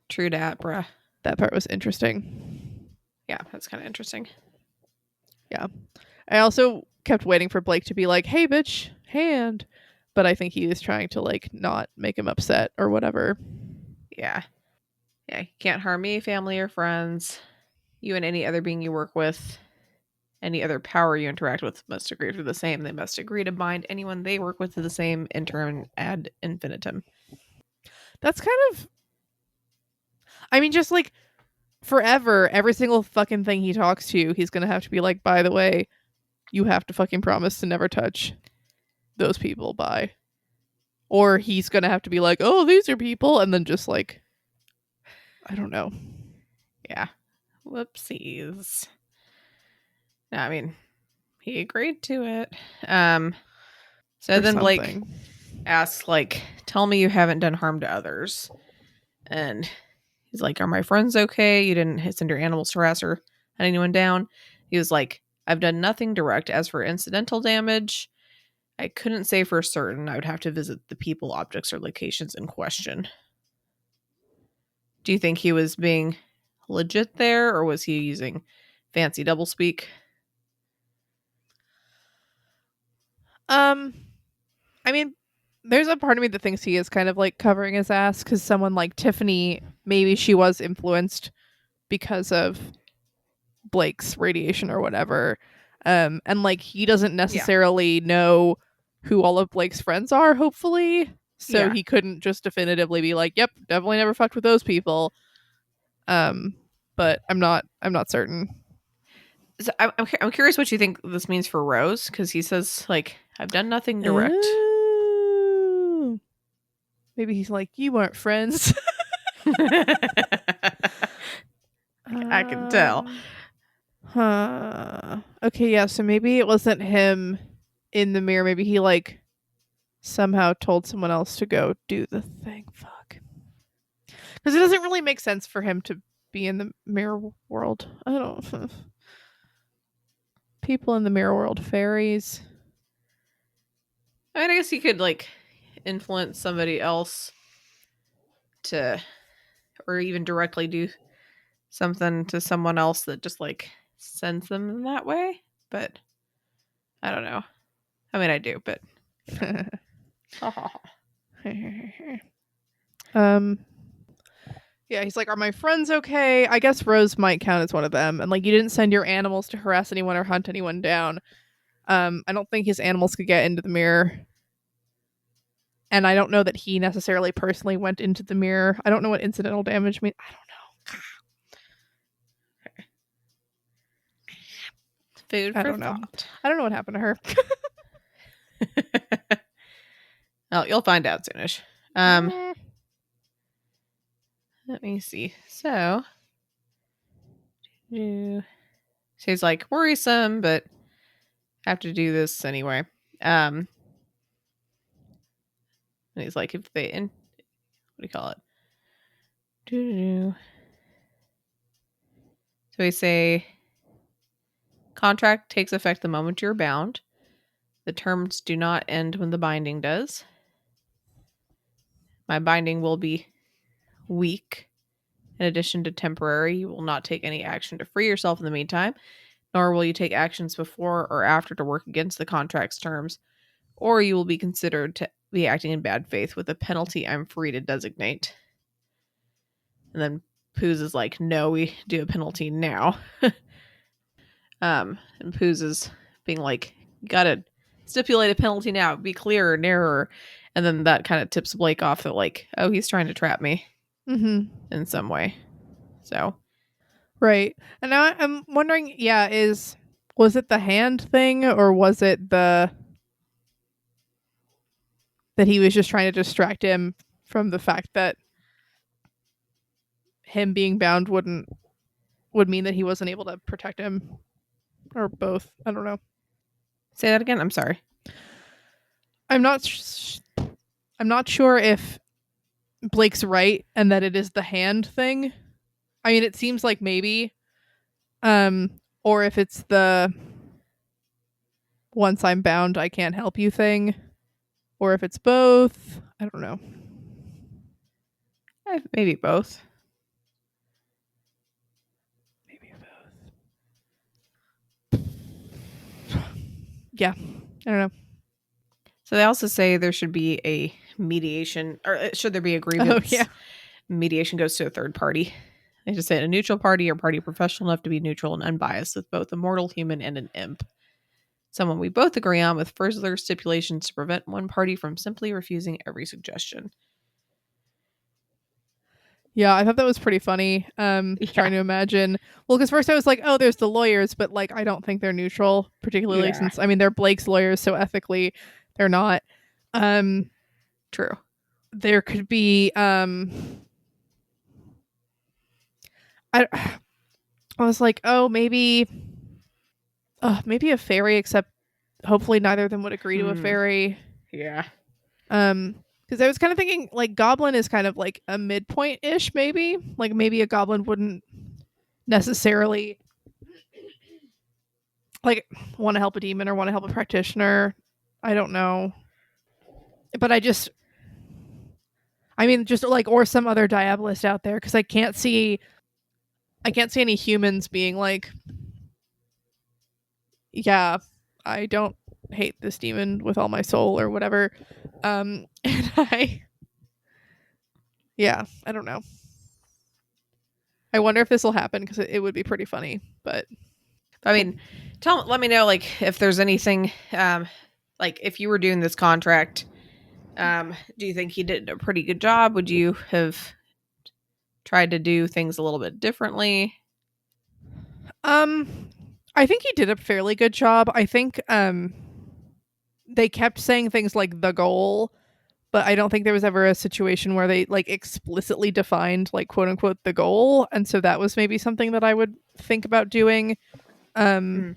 True dat, bruh. That part was interesting. Yeah, that's kind of interesting. Yeah. I also kept waiting for Blake to be like, hey, bitch, hand. But I think he was trying to, like, not make him upset or whatever. Yeah. Yeah, you can't harm me, family, or friends. You and any other being you work with, any other power you interact with must agree to the same. They must agree to bind anyone they work with to the same interim ad infinitum. That's kind of... I mean, just, like, forever, every single fucking thing he talks to, he's gonna have to be like, by the way, you have to fucking promise to never touch those people, bye. Or he's gonna have to be like, oh, these are people, and then just, like, I don't know. Yeah. Whoopsies. No, I mean, he agreed to it. So then Blake asks, like, tell me you haven't done harm to others. And he's like, are my friends okay? You didn't send your animals to harass or hunt anyone down? He was like, I've done nothing direct. As for incidental damage, I couldn't say for certain. I would have to visit the people, objects, or locations in question. Do you think he was being legit there, or was he using fancy doublespeak? I mean, there's a part of me that thinks he is kind of like covering his ass because someone like Tiffany, maybe she was influenced because of Blake's radiation or whatever. And like he doesn't necessarily know who all of Blake's friends are, hopefully. So he couldn't just definitively be like, yep, definitely never fucked with those people. But I'm not certain. So I'm curious what you think this means for Rose, because he says, like, I've done nothing direct. Ooh. Maybe he's like, you weren't friends. I can tell. Okay, yeah, so maybe it wasn't him in the mirror. Maybe he, like, somehow told someone else to go do the thing. Fuck. Because it doesn't really make sense for him to be in the mirror world. I don't... People in the mirror world, fairies. I guess he could, like, influence somebody else to, or even directly do something to someone else that just, like, sends them in that way. But I don't know. I mean, I do, but yeah, he's like, are my friends okay? I guess Rose might count as one of them. And like, you didn't send your animals to harass anyone or hunt anyone down. I don't think his animals could get into the mirror. And I don't know that he necessarily personally went into the mirror. I don't know what incidental damage means. I food I for don't know. thought. I don't know what happened to her. Well, you'll find out soonish. Let me see. So she's like, worrisome, but have to do this anyway. And he's like, if they what do you call it? So we say Contract takes effect the moment you're bound. The terms do not end when the binding does. My binding will be weak. In addition to temporary, you will not take any action to free yourself in the meantime, nor will you take actions before or after to work against the contract's terms, or you will be considered to be acting in bad faith with a penalty I'm free to designate. And then Poos is like, no, we do a penalty now. And Poos is being like, you gotta stipulate a penalty now, be clearer, narrower. And then that kind of tips Blake off that, like, oh, he's trying to trap me in some way. So, Right. And now I'm wondering, was it the hand thing, or was it that he was just trying to distract him from the fact that him being bound would mean that he wasn't able to protect him, or both? I don't know. say that again. I'm sorry. I'm not sure if Blake's right and that it is the hand thing. I mean, it seems like maybe, or if it's the once I'm bound, I can't help you thing, or if it's both. I don't know. Maybe both. Maybe both. Yeah, I don't know. So they also say there should be a mediation, or should there be a grievance? Oh, yeah. Mediation goes to a third party. They just say a neutral party or party professional enough to be neutral and unbiased with both a mortal human and an imp. Someone we both agree on with further stipulations to prevent one party from simply refusing every suggestion. Yeah, I thought that was pretty funny. Trying to imagine. Well, because first I was like, oh, there's the lawyers, but like I don't think they're neutral, particularly since they're Blake's lawyers, so ethically they're not. True. There could be I was like, oh, maybe a fairy, except hopefully neither of them would agree to a fairy. Yeah. Because I was kind of thinking like goblin is kind of like a midpoint-ish, maybe. Like maybe a goblin wouldn't necessarily like want to help a demon or want to help a practitioner. I don't know. But just like, or some other diabolist out there, because I can't see any humans being like, yeah, I don't hate this demon with all my soul or whatever. And I don't know. I wonder if this will happen, because it would be pretty funny. But I mean, let me know, like, if there's anything, like, if you were doing this contract, do you think he did a pretty good job? Would you have tried to do things a little bit differently? I think he did a fairly good job. I think they kept saying things like the goal, but I don't think there was ever a situation where they like explicitly defined like quote unquote the goal, and so that was maybe something that I would think about doing. Because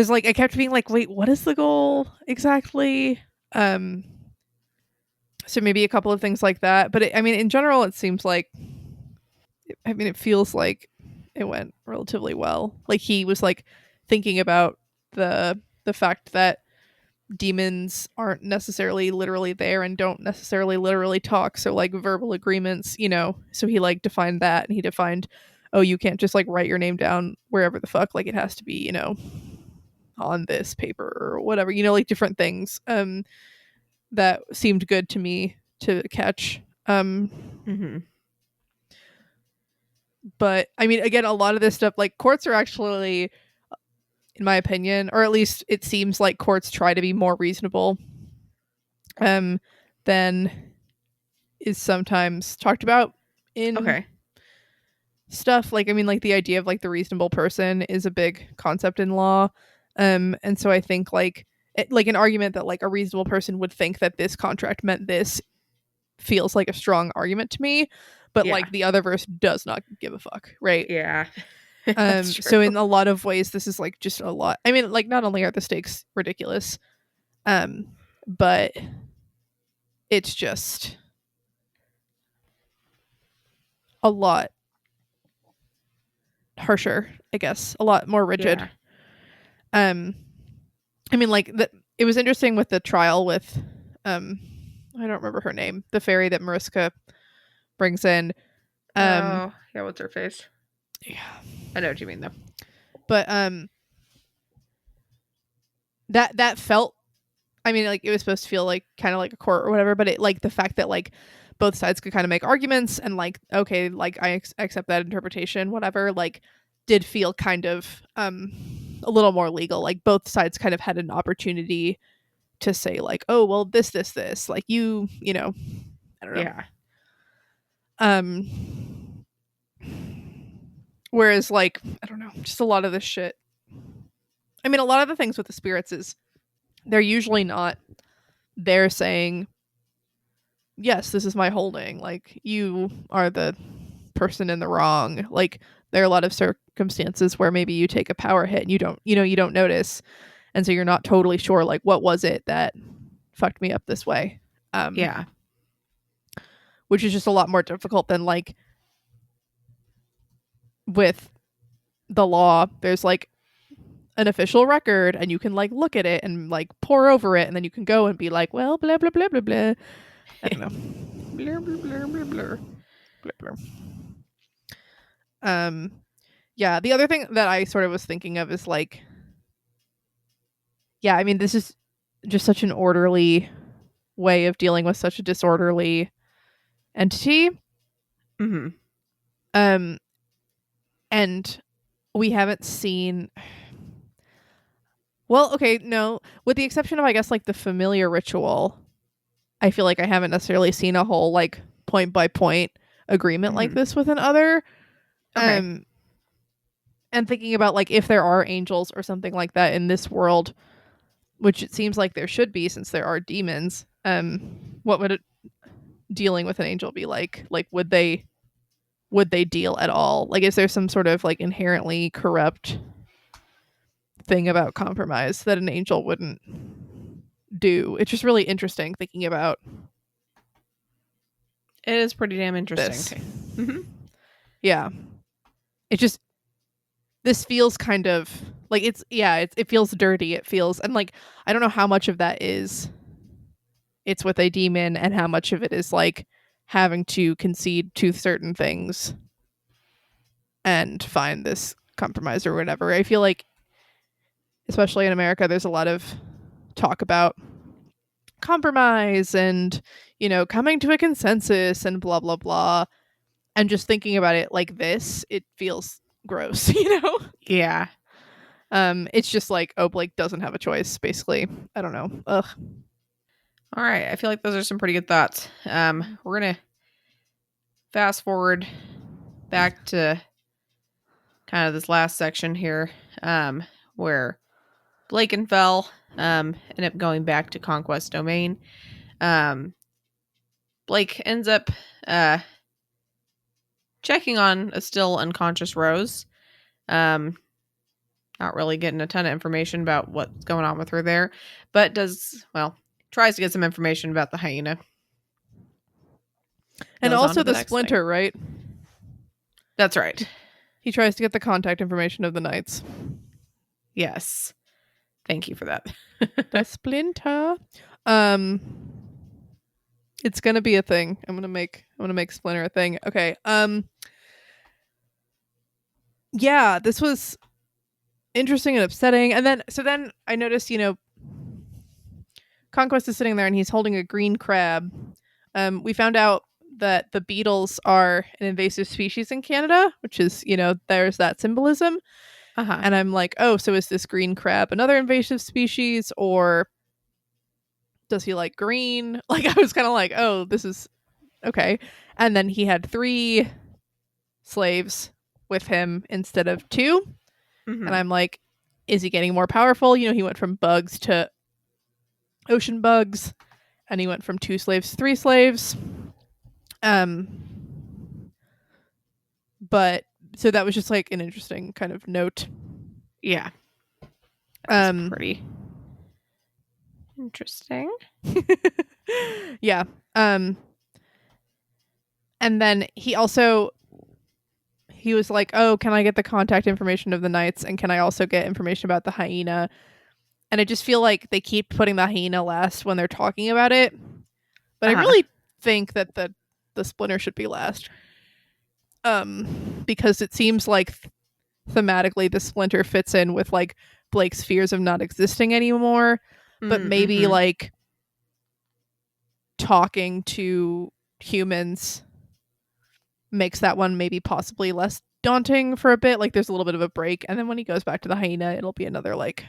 like I kept being like, wait, what is the goal exactly? So maybe a couple of things like that. But in general, it seems like, it feels like it went relatively well. Like he was like thinking about the fact that demons aren't necessarily literally there and don't necessarily literally talk, so like verbal agreements, so he like defined that, and he defined, oh, you can't just like write your name down wherever the fuck, like it has to be on this paper or whatever, like different things that seemed good to me to catch. But again, a lot of this stuff, like courts are actually, in my opinion, or at least it seems like courts try to be more reasonable than is sometimes talked about in stuff. Like, like the idea of like the reasonable person is a big concept in law. And so I think like an argument that like a reasonable person would think that this contract meant this feels like a strong argument to me, but like the other verse does not give a fuck, right? Yeah. So in a lot of ways, this is like just a lot. Like not only are the stakes ridiculous, but it's just a lot harsher, I guess, a lot more rigid. Yeah. I mean, like it was interesting with the trial with I don't remember her name, the fairy that Mariska brings in. Yeah, what's her face? Yeah. I know what you mean though. But that felt, I mean, like it was supposed to feel like kind of like a court or whatever, but it, like the fact that like both sides could kind of make arguments and like, okay, like I accept that interpretation, whatever, like did feel kind of a little more legal. Like both sides kind of had an opportunity to say like, oh well, this like you know, I don't know. Yeah. Whereas like, I don't know, just a lot of this shit, I mean, a lot of the things with the spirits is they're usually not there saying, yes, this is my holding, like you are the person in the wrong. Like there are a lot of circumstances where maybe you take a power hit and you don't notice, and so you're not totally sure like what was it that fucked me up this way. Yeah. Which is just a lot more difficult than like with the law. There's like an official record and you can like look at it and like pore over it, and then you can go and be like, well, blah blah blah blah blah. I don't know. Blur, blur, blur, blur, blur. Blur, blur. Yeah, the other thing that I sort of was thinking of is like, yeah, I mean, this is just such an orderly way of dealing with such a disorderly entity. Mm-hmm. And we haven't seen, well, okay, no, with the exception of I guess like the familiar ritual, I feel like I haven't necessarily seen a whole like point by point agreement like this with an other. Okay. And thinking about like if there are angels or something like that in this world, which it seems like there should be since there are demons, what would dealing with an angel be like? Like would they deal at all? Like is there some sort of like inherently corrupt thing about compromise that an angel wouldn't do? It's just really interesting thinking about. It is pretty damn interesting. Mm-hmm. Yeah. It just, this feels kind of like it feels dirty. It feels, and like I don't know how much of that is it's with a demon and how much of it is like having to concede to certain things and find this compromise or whatever. I feel like especially in America there's a lot of talk about compromise and, you know, coming to a consensus and blah blah blah, and just thinking about it like this, it feels gross. You know? Yeah. It's just like, oh, Blake doesn't have a choice, basically. I don't know. Ugh. All right. I feel like those are some pretty good thoughts. We're gonna fast forward back to kind of this last section here, where Blake and Fell end up going back to Conquest Domain. Blake ends up checking on a still unconscious Rose. Not really getting a ton of information about what's going on with her there, but tries to get some information about the hyena. And Goes on also to the next splinter, thing. right? That's right. He tries to get the contact information of the knights. Yes. Thank you for that. The splinter. It's gonna be a thing. I'm gonna make Splinter a thing. Okay. Yeah, this was interesting and upsetting. And then I noticed, you know, Conquest is sitting there and he's holding a green crab. We found out that the beetles are an invasive species in Canada, which is, you know, there's that symbolism. Uh-huh. And I'm like, oh, so is this green crab another invasive species, or does he like green? Like I was kind of like, oh, this is okay. And then he had 3 slaves with him instead of 2. Mm-hmm. And I'm like, is he getting more powerful? You know, he went from bugs to ocean bugs, and he went from 2 slaves to 3 slaves. But so that was just like an interesting kind of note. Yeah. That's pretty interesting. Yeah. And then he he was like, oh, can I get the contact information of the knights, and can I also get information about the hyena? And I just feel like they keep putting the hyena last when they're talking about it, but I really think that the splinter should be last, because it seems like thematically the splinter fits in with like Blake's fears of not existing anymore, but maybe like talking to humans makes that one maybe possibly less daunting for a bit. Like there's a little bit of a break, and then when he goes back to the hyena, it'll be another like,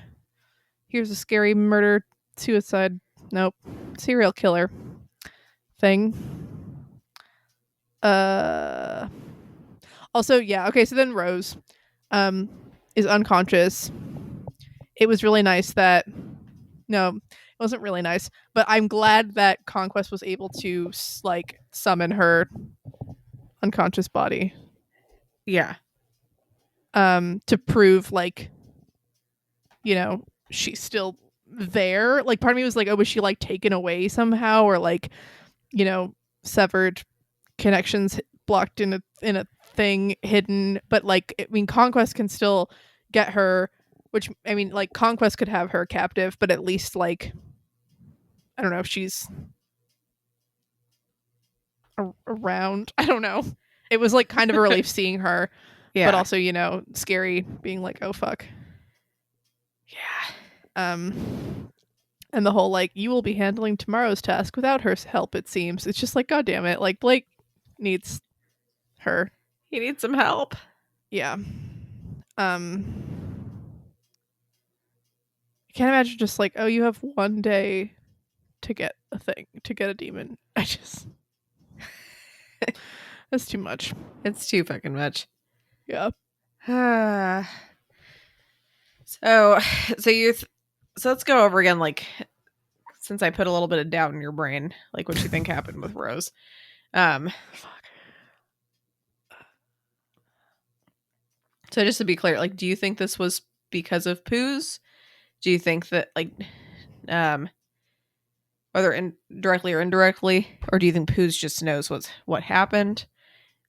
here's a scary murder, suicide, nope, serial killer thing. Also, yeah, okay, so then Rose is unconscious. It was really nice that, no, it wasn't really nice, but I'm glad that Conquest was able to like summon her unconscious body. Yeah. To prove like, you know, she's still there. Like part of me was like, oh, was she like taken away somehow, or like, you know, severed connections blocked in a thing hidden? But like, I mean, Conquest can still get her, which I mean, like Conquest could have her captive, but at least like, I don't know if she's around. I don't know. It was like kind of a relief seeing her, but also, you know, scary being like, oh fuck. Yeah. And the whole like, you will be handling tomorrow's task without her help, it seems. It's just like, god damn it, like Blake needs her. He needs some help. Yeah. I can't imagine just like, oh, you have one day to get a thing, to get a demon. I just that's too much. It's too fucking much. Yeah. So let's go over again, like, since I put a little bit of doubt in your brain, like what you think happened with Rose. So just to be clear, like, do you think this was because of Poos? Do you think that, like, whether directly or indirectly, or do you think Poos just knows what happened?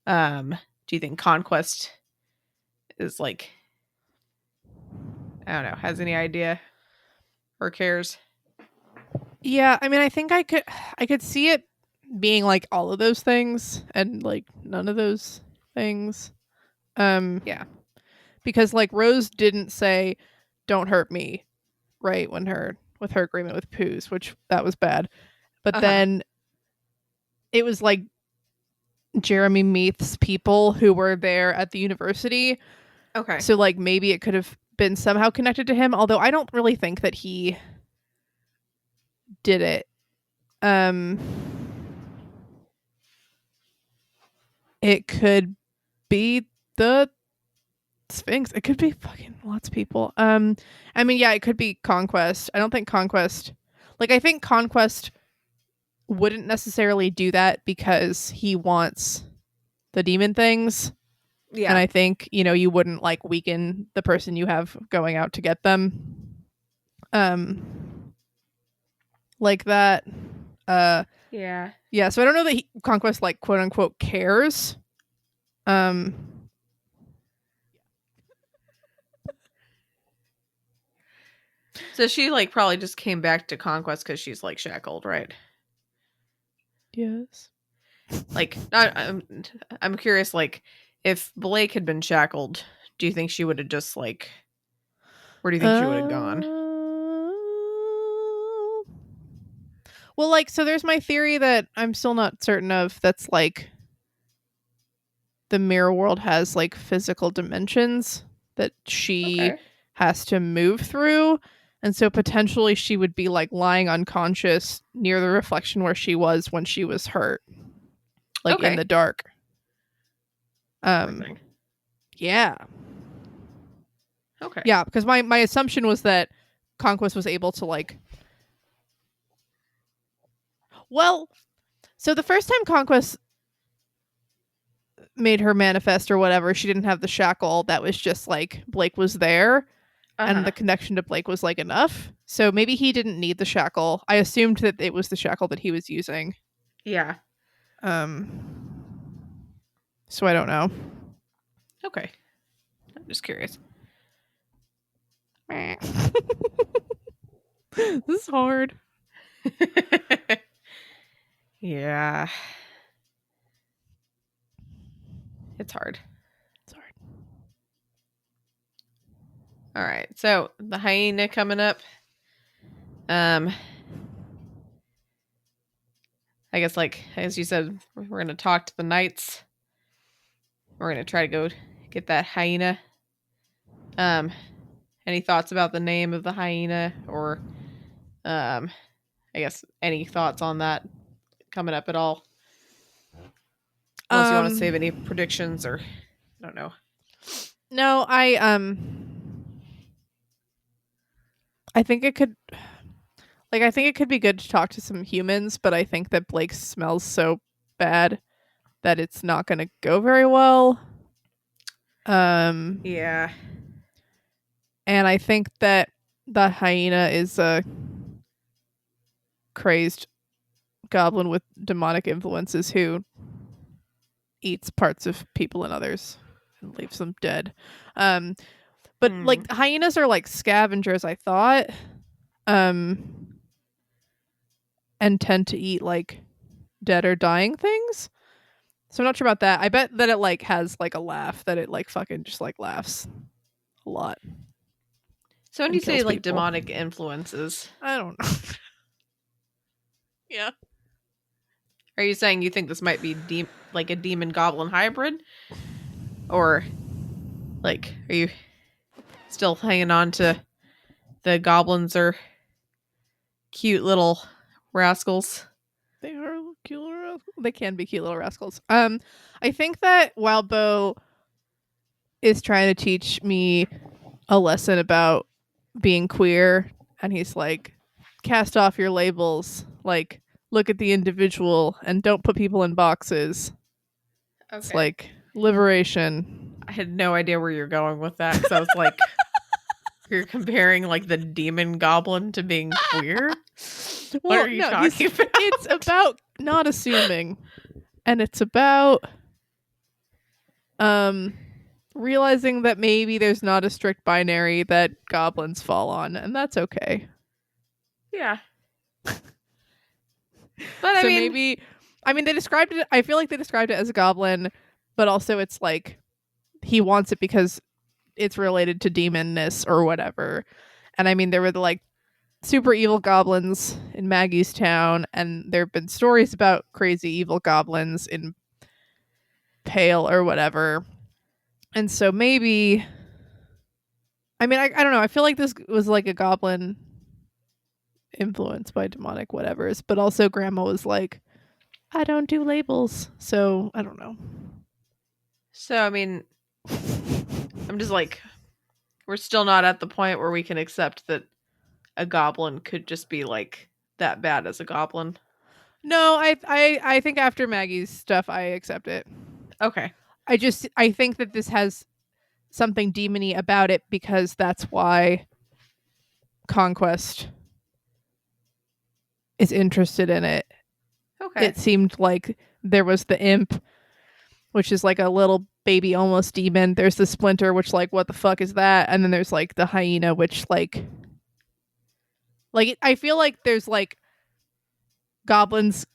Do you think Conquest is like, I don't know, has any idea or cares? Yeah, I mean, I think I could see it being like all of those things and like none of those things. Yeah. Because like Rose didn't say, "Don't hurt me," right, with her agreement with Poos, which that was bad. But then it was like Jeremy Meath's people who were there at the university. Okay. So like maybe it could have been somehow connected to him, although I don't really think that he did it. It could be the Sphinx. It could be fucking lots of people. I mean, yeah, it could be Conquest. I don't think Conquest, like, I think Conquest wouldn't necessarily do that because he wants the demon things. Yeah. And I think, you know, you wouldn't like weaken the person you have going out to get them. Like that. Yeah. Yeah, so I don't know that Conquest like quote unquote cares. So she like probably just came back to Conquest because she's like shackled, right? Yes. Like, I'm curious, like, if Blake had been shackled, do you think she would have just like, where do you think she would have gone? Well, like, so there's my theory that I'm still not certain of. That's like the mirror world has like physical dimensions that she has to move through. And so potentially she would be like lying unconscious near the reflection where she was when she was hurt. Like in the dark. Yeah. Okay. Yeah, because my assumption was that Conquest was able to like, well, so the first time Conquest made her manifest or whatever, she didn't have the shackle. That was just like Blake was there. And the connection to Blake was like enough. So maybe he didn't need the shackle. I assumed that it was the shackle that he was using. Yeah. So I don't know. Okay. I'm just curious. This is hard. Yeah. It's hard. It's hard. All right. So the hyena coming up. I guess, like, as you said, we're going to talk to the knights. We're going to try to go get that hyena. Any thoughts about the name of the hyena, or I guess any thoughts on that coming up at all? Unless you want to save any predictions, or I don't know. No, I think it could, like, I think it could be good to talk to some humans, but I think that Blake smells so bad that it's not going to go very well. Yeah. And I think that the hyena is a crazed goblin with demonic influences who eats parts of people and others and leaves them dead. But like, hyenas are like scavengers, I thought, and tend to eat like dead or dying things. So I'm not sure about that. I bet that it like has like a laugh, that it like fucking just like laughs a lot. So when you say like people. demonic influences, I don't know. Yeah. are you saying you think this might be like a demon goblin hybrid? Or like, are you still hanging on to the goblins are cute little rascals? They are cute little rascals. They can be cute little rascals. I think that while Bo is trying to teach me a lesson about being queer, and he's like, cast off your labels, like, look at the individual and don't put people in boxes. Okay. It's like liberation. I had no idea where you're going with that, because I was like, you're comparing like the demon goblin to being queer? What are you talking about? It's about not assuming, and it's about realizing that maybe there's not a strict binary that goblins fall on, and that's okay. Yeah. But I mean, they described it, I feel like they described it as a goblin, but also it's like he wants it because it's related to demonness or whatever. And I mean, there were the like super evil goblins in Maggie's town, and there have been stories about crazy evil goblins in Pale or whatever. And so maybe, I mean, I don't know. I feel like this was like a goblin influenced by demonic whatevers, but also Grandma was like, I don't do labels, so I don't know. So, I mean, I'm just like, we're still not at the point where we can accept that a goblin could just be like that bad as a goblin. No, I think after Maggie's stuff, I accept it. Okay. I think that this has something demony about it, because that's why Conquest is interested in it. Okay. It seemed like there was the imp, which is like a little baby almost demon. There's the splinter, which like, what the fuck is that? And then there's like the hyena, which like I feel like there's like goblins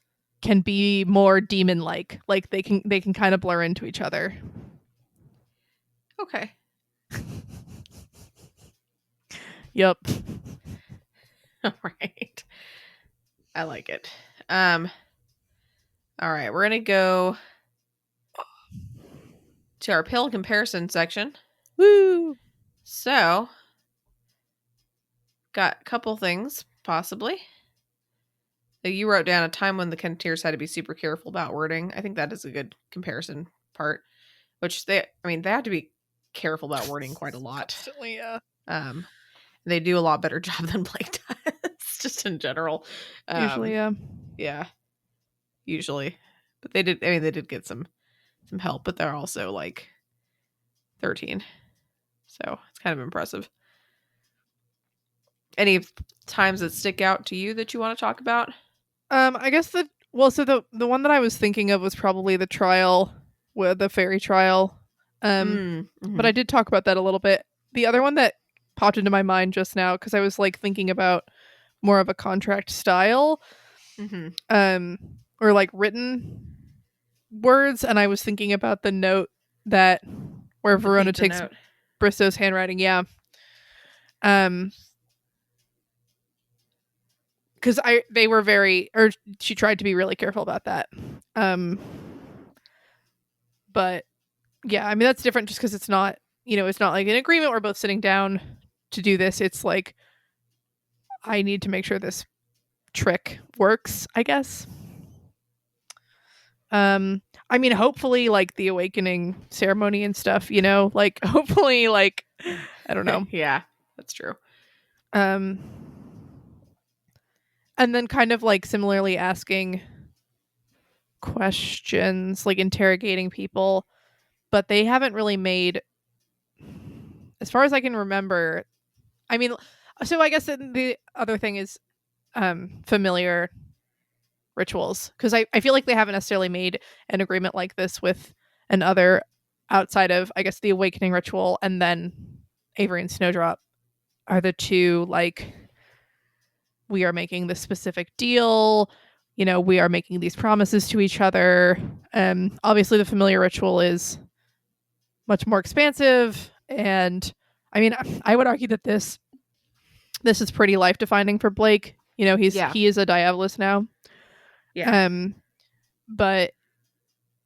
can be more demon like they can kind of blur into each other. Okay. Yep. All right. I like it. All right, we're gonna go to our pale comparison section. Woo! So, got a couple things, possibly. You wrote down a time when the Kenteers had to be super careful about wording. I think that is a good comparison part. Which they had to be careful about wording quite a lot. Constantly, yeah. They do a lot better job than Blake does, just in general. Usually, yeah. Yeah. Usually. But they did get some help, but they're also like 13. So it's kind of impressive. Any times that stick out to you that you want to talk about? I guess the one that I was thinking of was probably the trial, with the fairy trial. But I did talk about that a little bit. The other one that popped into my mind just now, because I was like thinking about more of a contract style, or like written words, and I was thinking about the note that where Verona takes Bristow's handwriting, because they were she tried to be really careful about that, but yeah, I mean that's different just because it's not, it's not like an agreement, we're both sitting down to do this. It's like I need to make sure this trick works, I guess. I mean, hopefully, like the awakening ceremony and stuff, like hopefully, like I don't know. Yeah, that's true. And then kind of like similarly asking questions, like interrogating people, but they haven't really made, as far as I can remember. I mean, so I guess the other thing is familiar rituals, because I feel like they haven't necessarily made an agreement like this with an other outside of, I guess, the awakening ritual and then Avery and Snowdrop are the two, like, we are making this specific deal, we are making these promises to each other. Obviously the familiar ritual is much more expansive, and I mean, I would argue that this is pretty life defining for Blake. He is a diabolist now. Yeah. But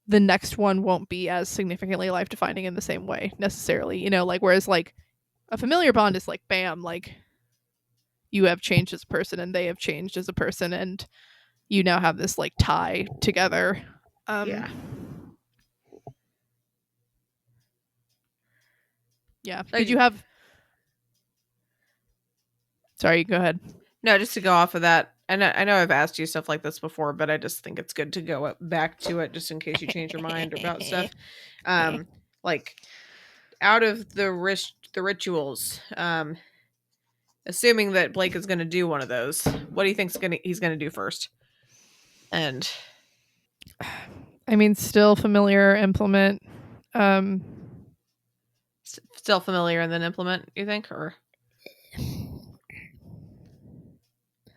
the next one won't be as significantly life defining in the same way necessarily, like, whereas like a familiar bond is like, bam, like you have changed as a person and they have changed as a person and you now have this like tie together. Yeah. Did you have, sorry, go ahead. No, just to go off of that, and I know I've asked you stuff like this before, but I just think it's good to go back to it just in case you change your mind about stuff. Like out of the rituals, assuming that Blake is going to do one of those, what do you think he's going to do first? And I mean, still familiar, implement. Still familiar and then implement, you think? Or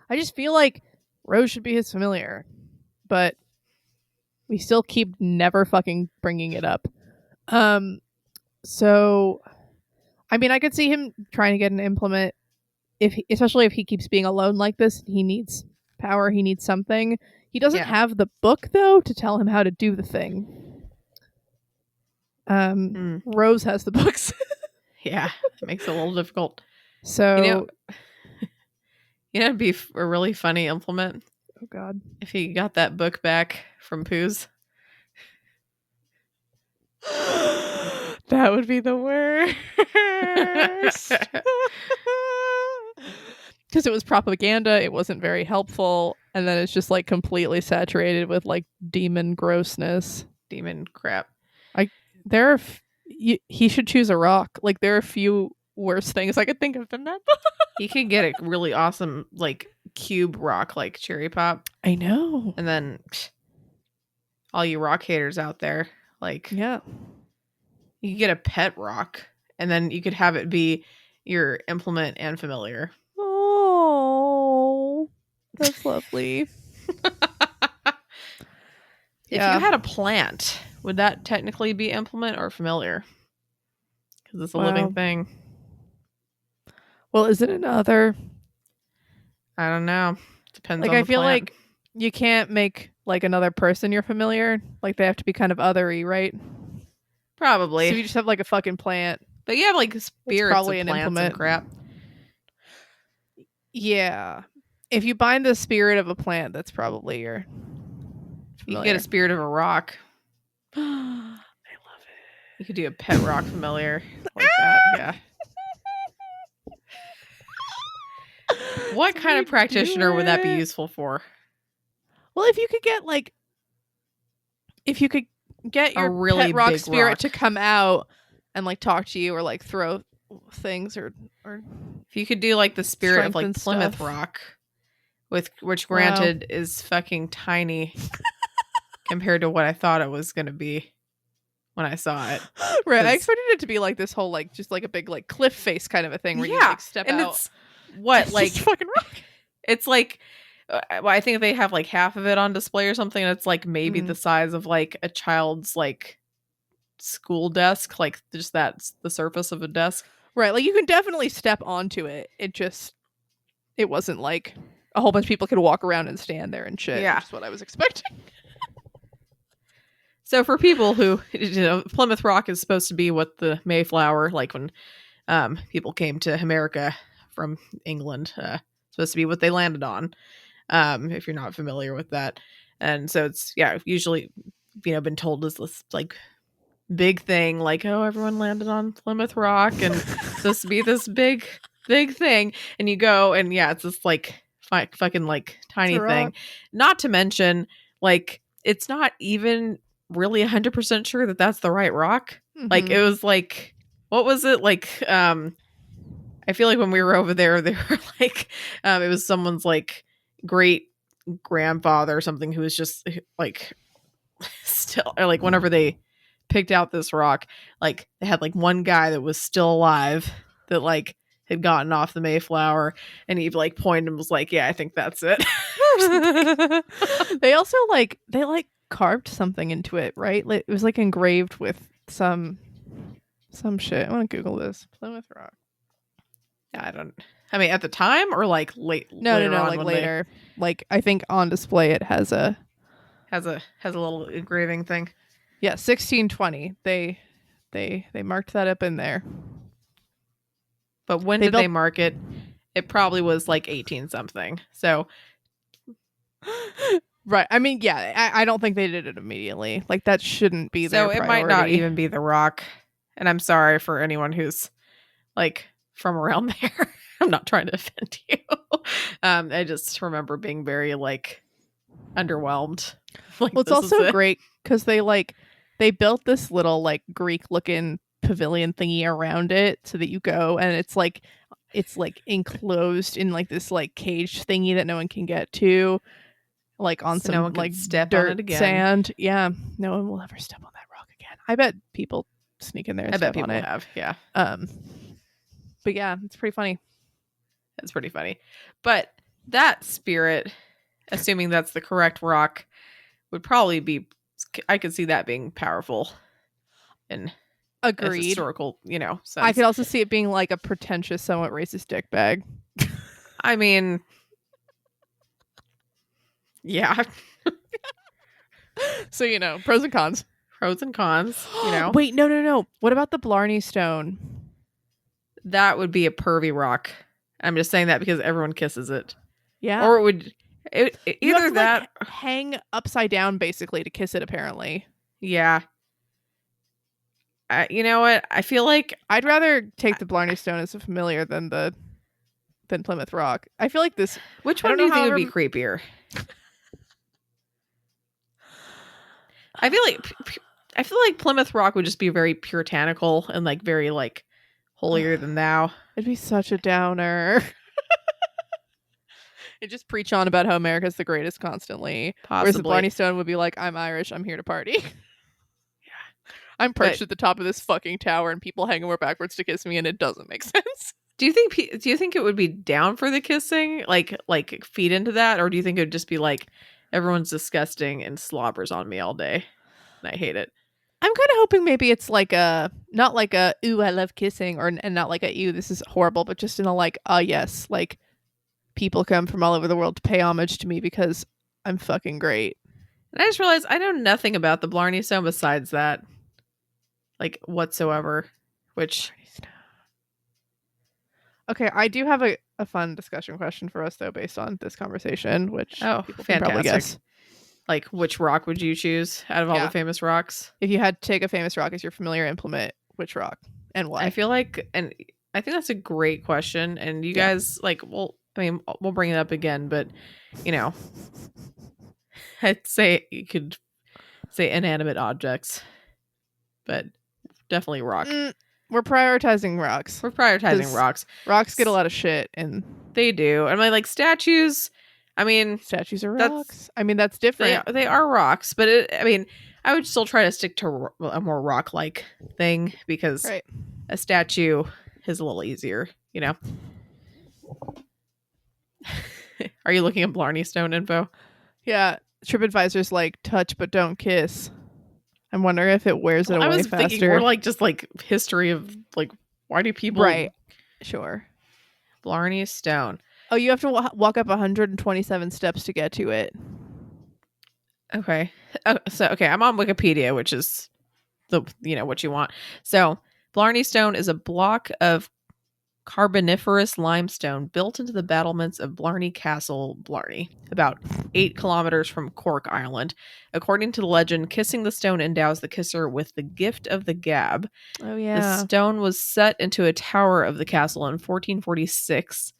I just feel like Rose should be his familiar, but we still keep never fucking bringing it up. So, I mean, I could see him trying to get an implement, especially if he keeps being alone like this. He needs power. He needs something. He doesn't have the book, though, to tell him how to do the thing. Rose has the books. Yeah, it makes it a little difficult. So, it'd be a really funny implement. Oh God! If he got that book back from Pooh's. That would be the worst. Because it was propaganda, it wasn't very helpful, and then it's just like completely saturated with like demon grossness, demon crap. He should choose a rock. Like, there are a few worse things I could think of than that. He could get a really awesome like cube rock, like Cherry Pop. I know. And then all you rock haters out there, like, yeah, you could get a pet rock, and then you could have it be your implement and familiar. Oh, that's lovely. If you had a plant, would that technically be implement or familiar? Because it's a living thing. Well, is it another? I don't know. Depends on the plant. I feel plant. like you can't make like another person your familiar. Like, they have to be kind of othery, right? Probably. So you just have like a fucking plant. But you have like spirits probably of plants and crap. Yeah. If you bind the spirit of a plant, that's probably your familiar. You can get a spirit of a rock. I love it. You could do a pet rock familiar like that. Yeah. What kind of practitioner would that be useful for? Well, if you could get your really pet rock spirit to come out and like talk to you or like throw things, or if you could do like the spirit of like Plymouth Rock, which granted is fucking tiny compared to what I thought it was going to be. when I saw it. Right. I 'Cause- expected it to be like this whole like just like a big like cliff face kind of a thing where you Yeah, like step and out. it's what It's like just fucking rock. it's like well, I think they have like half of it on display or something, and it's like maybe the size of like a child's like school desk, like just that's the surface of a desk. Right. Like you can definitely step onto it. It wasn't like a whole bunch of people could walk around and stand there and shit, Yeah. which is what I was expecting. So for people who, Plymouth Rock is supposed to be what the Mayflower, like when people came to America from England, supposed to be what they landed on. If you're not familiar with that, and so it's usually been told as this like big thing, like everyone landed on Plymouth Rock, and it's supposed to be this big thing, and you go and it's this like fucking like tiny thing. Not to mention, like it's not even really 100% sure that that's the right rock. Like it was like, what was it like? I feel like when we were over there, they were like, it was someone's like great grandfather or something who was just like still, or like whenever they picked out this rock, like they had like one guy that was still alive that like had gotten off the Mayflower, and he like pointed and was like, I think that's it. They also like carved something into it, right? Like, it was like engraved with some shit. I want to Google this. Plymouth Rock. I mean, at the time or like late? No, like later. Like I think on display it has a little engraving thing. Yeah, 1620. They marked that up in there. But when did they mark it? It probably was like 18 something. So right. I mean, I don't think they did it immediately. Like that shouldn't be their priority. It might not even be the rock. And I'm sorry for anyone who's like from around there. I'm not trying to offend you. I just remember being very like underwhelmed. Like, well, it's also great because they built this little like Greek looking pavilion thingy around it so that you go and it's like enclosed in like this like cage thingy that no one can get to, like on some no one like step dirt, on it again. Sand. Yeah, no one will ever step on that rock again. I bet people sneak in there and step on it. Have, yeah. But yeah, it's pretty funny. It's pretty funny. But that spirit, assuming that's the correct rock, would probably be, I could see that being powerful in agreed a historical, sense. I could also see it being like a pretentious, somewhat racist dick bag. I mean, yeah. So, pros and cons. Pros and cons, Wait, no. What about the Blarney Stone? That would be a pervy rock. I'm just saying that because everyone kisses it. Yeah. Or it would either to, that like, hang upside down basically to kiss it apparently. Yeah. You know what? I feel like I'd rather take the Blarney Stone as a familiar than Plymouth Rock. I feel like this. Which one do you think would be creepier? I feel like Plymouth Rock would just be very puritanical and like very like holier than thou. It'd be such a downer. It'd just preach on about how America's the greatest constantly. Possibly. Whereas the Blarney Stone would be like, I'm Irish, I'm here to party. Yeah. I'm perched at the top of this fucking tower and people hang over backwards to kiss me and it doesn't make sense. Do you think it would be down for the kissing? Like feed into that? Or do you think it would just be like everyone's disgusting and slobbers on me all day and I hate it? I'm kind of hoping maybe it's like not like a ooh I love kissing and not like a ew this is horrible, but just in a like yes, like people come from all over the world to pay homage to me because I'm fucking great. And I just realized I know nothing about the Blarney Stone besides that, like whatsoever. Which okay, I do have a fun discussion question for us though, based on this conversation. Which people can probably guess. Like, which rock would you choose out of all the famous rocks? If you had to take a famous rock as your familiar implement, which rock and why? I feel like, and I think that's a great question. And you guys, like, well, I mean, we'll bring it up again, but, I'd say you could say inanimate objects, but definitely rock. We're prioritizing rocks. Rocks get a lot of shit, and they do. I mean, like statues. I mean, statues are rocks. I mean, that's different. They are rocks, but I would still try to stick to a more rock-like thing because Right. a statue is a little easier, you know. Are you looking at Blarney Stone info? Yeah. TripAdvisor's like touch but don't kiss. I'm wondering if it wears it Well, I away was faster. thinking more like just like history of like why do people Right. Sure. Blarney Stone? Oh, you have to walk up 127 steps to get to it. Okay. Okay, I'm on Wikipedia, which is what you want. So, Blarney Stone is a block of Carboniferous limestone built into the battlements of Blarney Castle, Blarney, about 8 kilometers from Cork, Ireland. According to the legend, kissing the stone endows the kisser with the gift of the gab. Oh, The yeah. stone was set into a tower of the castle in 1446.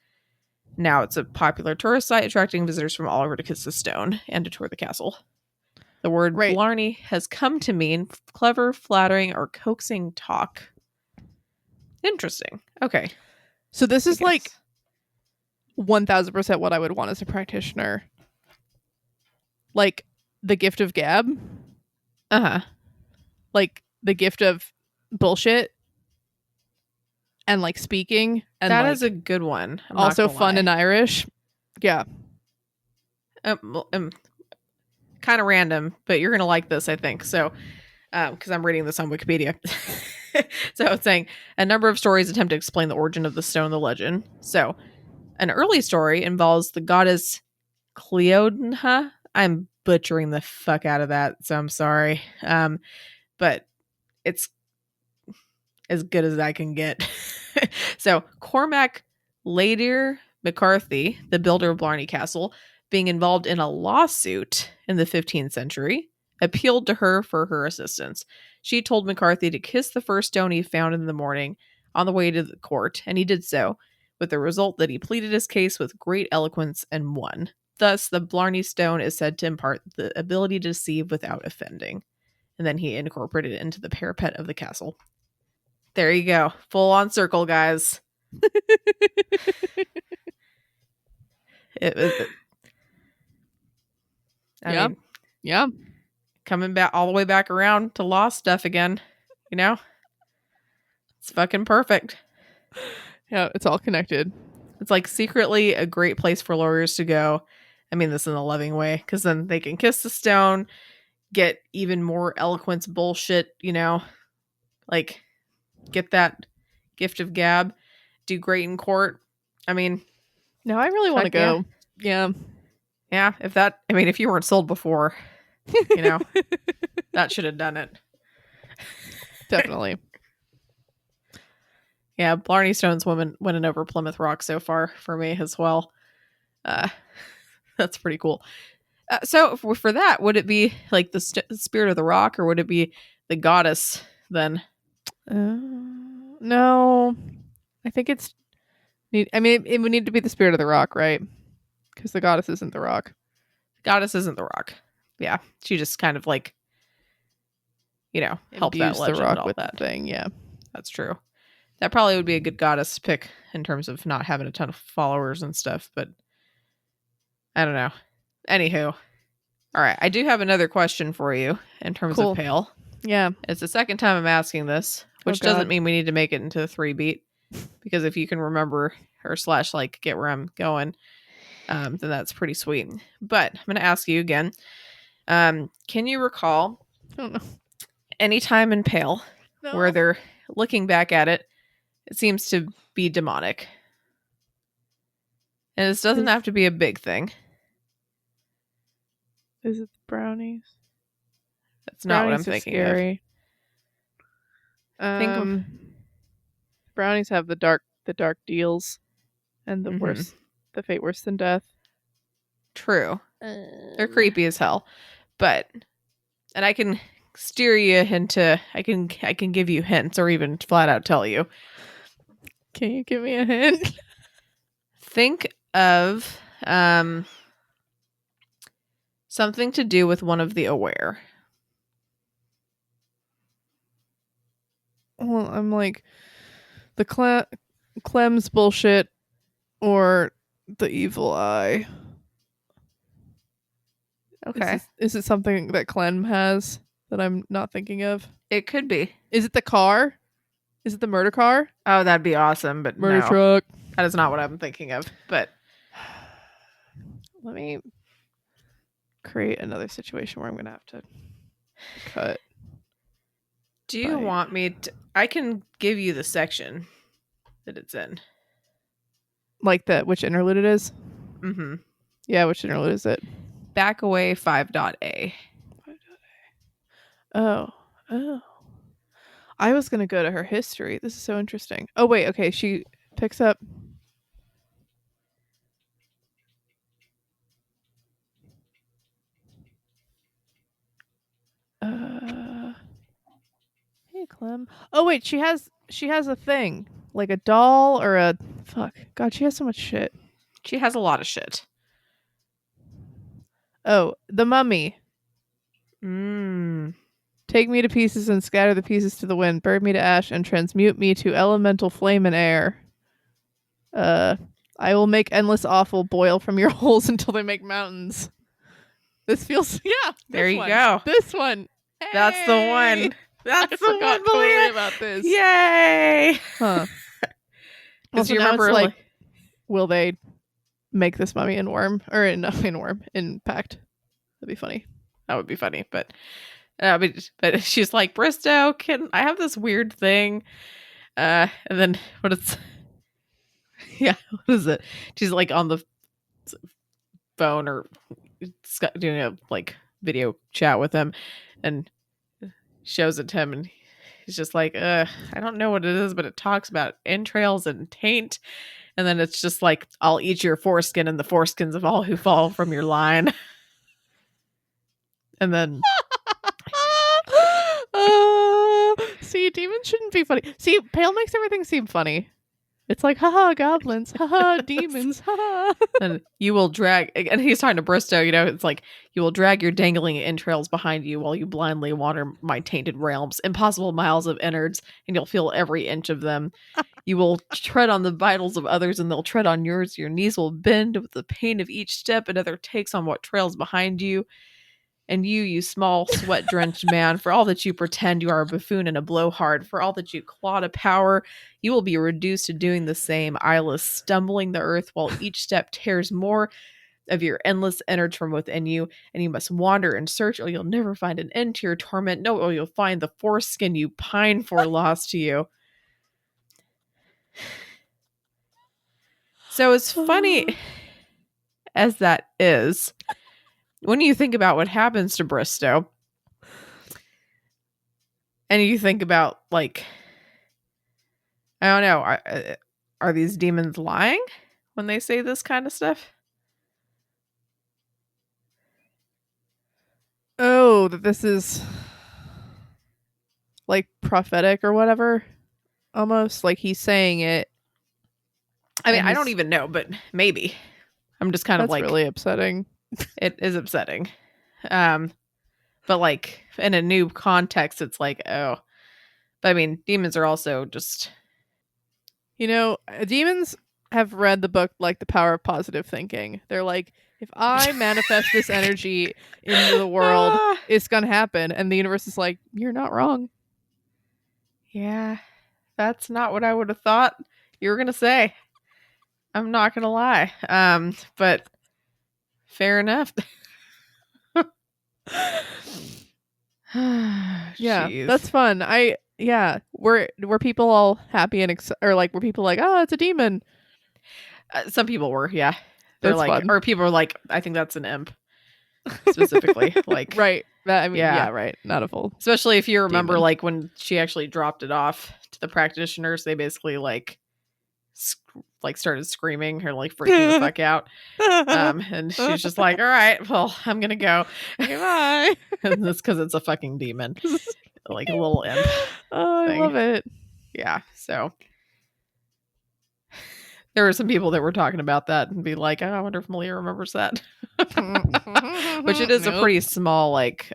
Now it's a popular tourist site, attracting visitors from all over to kiss the stone and to tour the castle. The word Right. Blarney has come to mean clever, flattering, or coaxing talk. Interesting. Okay. So this is I like guess. 1000% what I would want as a practitioner. Like the gift of gab. Uh-huh. Like the gift of bullshit. And like speaking. And That like is a good one. I'm also not gonna fun lie. and Irish. Yeah. Kind of random, but you're gonna like this, I think. So, because I'm reading this on Wikipedia. So it's saying a number of stories attempt to explain the origin of the stone, the legend. So, an early story involves the goddess Cleodna. I'm butchering the fuck out of that, so I'm sorry. But it's as good as I can get. So, Cormac Ladier McCarthy, the builder of Blarney Castle, being involved in a lawsuit in the 15th century, appealed to her for her assistance. She told McCarthy to kiss the first stone he found in the morning on the way to the court, and he did so, with the result that he pleaded his case with great eloquence and won. Thus, the Blarney Stone is said to impart the ability to deceive without offending. And then he incorporated it into the parapet of the castle. There you go. Full on circle, guys. I mean, Yeah. coming back all the way back around to law stuff again, you know? It's fucking perfect. Yeah, it's all connected. It's like secretly a great place for lawyers to go. I mean this in a loving way, because then they can kiss the stone, get even more eloquence bullshit, like get that gift of gab, do great in court. I mean, Now I really want to fuck go. Yeah. yeah, if you weren't sold before, that should have done it. Definitely. Yeah, Blarney Stone's winning over Plymouth Rock so far for me as well. That's pretty cool. So for that, would it be like the spirit of the rock, or would it be the goddess then? No, I think it's. I mean, it would need to be the spirit of the rock, right? Because the goddess isn't the rock. Goddess isn't the rock. Yeah, she just kind of like, help that Imbues legend. the rock all with that the thing. Yeah, that's true. That probably would be a good goddess pick in terms of not having a ton of followers and stuff. But I don't know. Anywho, all right, I do have another question for you in terms Cool. of Pale. Yeah. It's the second time I'm asking this, which doesn't mean we need to make it into a 3-beat, because if you can remember or / like get where I'm going, then that's pretty sweet. But I'm going to ask you again. Can you recall any time in Pale where they're looking back at it, it seems to be demonic? And this doesn't have to be a big thing. Is it the brownies? That's not what I'm thinking scary. of. Brownies have the dark deals, and the worse, the fate worse than death. True. They're creepy as hell, and I can steer you into. I can give you hints, or even flat out tell you. Can you give me a hint? Think of something to do with one of the aware. Well, I'm like the Clem's bullshit or the evil eye. Okay. Is it something that Clem has that I'm not thinking of? It could be. Is it the car? Is it the murder car? Oh, that'd be awesome, but Murder no. truck. That is not what I'm thinking of. But Let me create another situation where I'm going to have to cut. do you want me to... I can give you the section that it's in. Like which interlude it is? Mm-hmm. Yeah, which interlude is it? Back away 5.A. Oh. I was going to go to her history. This is so interesting. Oh, wait. Okay. She picks up. Hey, Clem. Oh, wait. She has a thing. Like a doll or a... Fuck. God, she has so much shit. She has a lot of shit. Oh, the mummy. Mm. Take me to pieces and scatter the pieces to the wind. Burn me to ash and transmute me to elemental flame and air. I will make endless awful boil from your holes until they make mountains. This feels... Yeah. There you go. This one. Hey! That's the one. That's the one, totally Malia. about this. Yay! Huh. Because you remember, like, will they make this mummy in pact? That'd be funny. That would be funny, but she's like, Bristow, can I have this weird thing? And then what is it? She's like on the phone or doing a like video chat with him, and shows it to him, and he's just like, I don't know what it is, but it talks about entrails and taint. And then it's just like, I'll eat your foreskin and the foreskins of all who fall from your line. And then... See, demons shouldn't be funny. See, Pale makes everything seem funny. It's like, haha, goblins, haha, demons, haha. And you will drag... And he's talking to Bristow, it's like, you will drag your dangling entrails behind you while you blindly wander my tainted realms. Impossible miles of innards, and you'll feel every inch of them. You will tread on the vitals of others, and they'll tread on yours. Your knees will bend with the pain of each step another takes on what trails behind you. And you small, sweat-drenched man, for all that you pretend you are a buffoon and a blowhard, for all that you claw to power, you will be reduced to doing the same, eyeless, stumbling the earth while each step tears more of your endless innards from within you, and you must wander and search, or you'll never find an end to your torment. No, or you'll find the foreskin you pine for lost to you. So as funny as that is, when you think about what happens to Bristow, and you think about, like, I don't know, are these demons lying when they say this kind of stuff? Oh, that this is like prophetic or whatever. Almost like he's saying it. I mean, I don't even know, but maybe. I'm just kind of like... That's really upsetting. It is upsetting. But like in a new context, it's like, oh. But I mean, demons are also just... demons have read the book, like, The Power of Positive Thinking. They're like, if I manifest this energy into the world, it's gonna happen. And the universe is like, you're not wrong. Yeah, that's not what I would have thought you were gonna say. I'm not gonna lie. But fair enough. Yeah, Jeez. that's fun. Were people all happy and or like, were people like, oh, it's a demon? Some people were, yeah. They're that's like, fun. Or people are like, I think that's an imp, specifically. Like, right. Yeah, right. Not a full. Especially if you remember, demon. like when she actually dropped it off to the practitioners, they basically like started screaming or like freaking the fuck out. And she's just like, all right, well, I'm gonna go. Okay, bye. And that's because it's a fucking demon, like a little imp. Oh, I love it. Yeah. So there were some people that were talking about that and be like, oh, I wonder if Malia remembers that. Which it is a pretty small like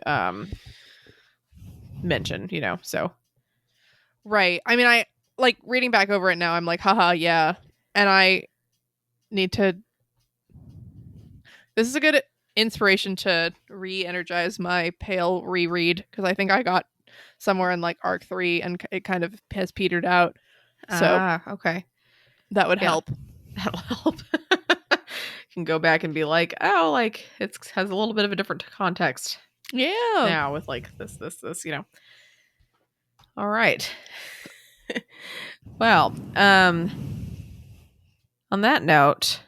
mention, so. Right. I mean, I like reading back over it now, I'm like, haha, yeah. And I need to... This is a good inspiration to re-energize my Pale reread, because I think I got somewhere in like arc 3 and it kind of has petered out. So okay. that would Yeah. help. That'll help. You can go back and be like, oh, like it has a little bit of a different context Yeah. now with like this, you know. All right. Well, on that note,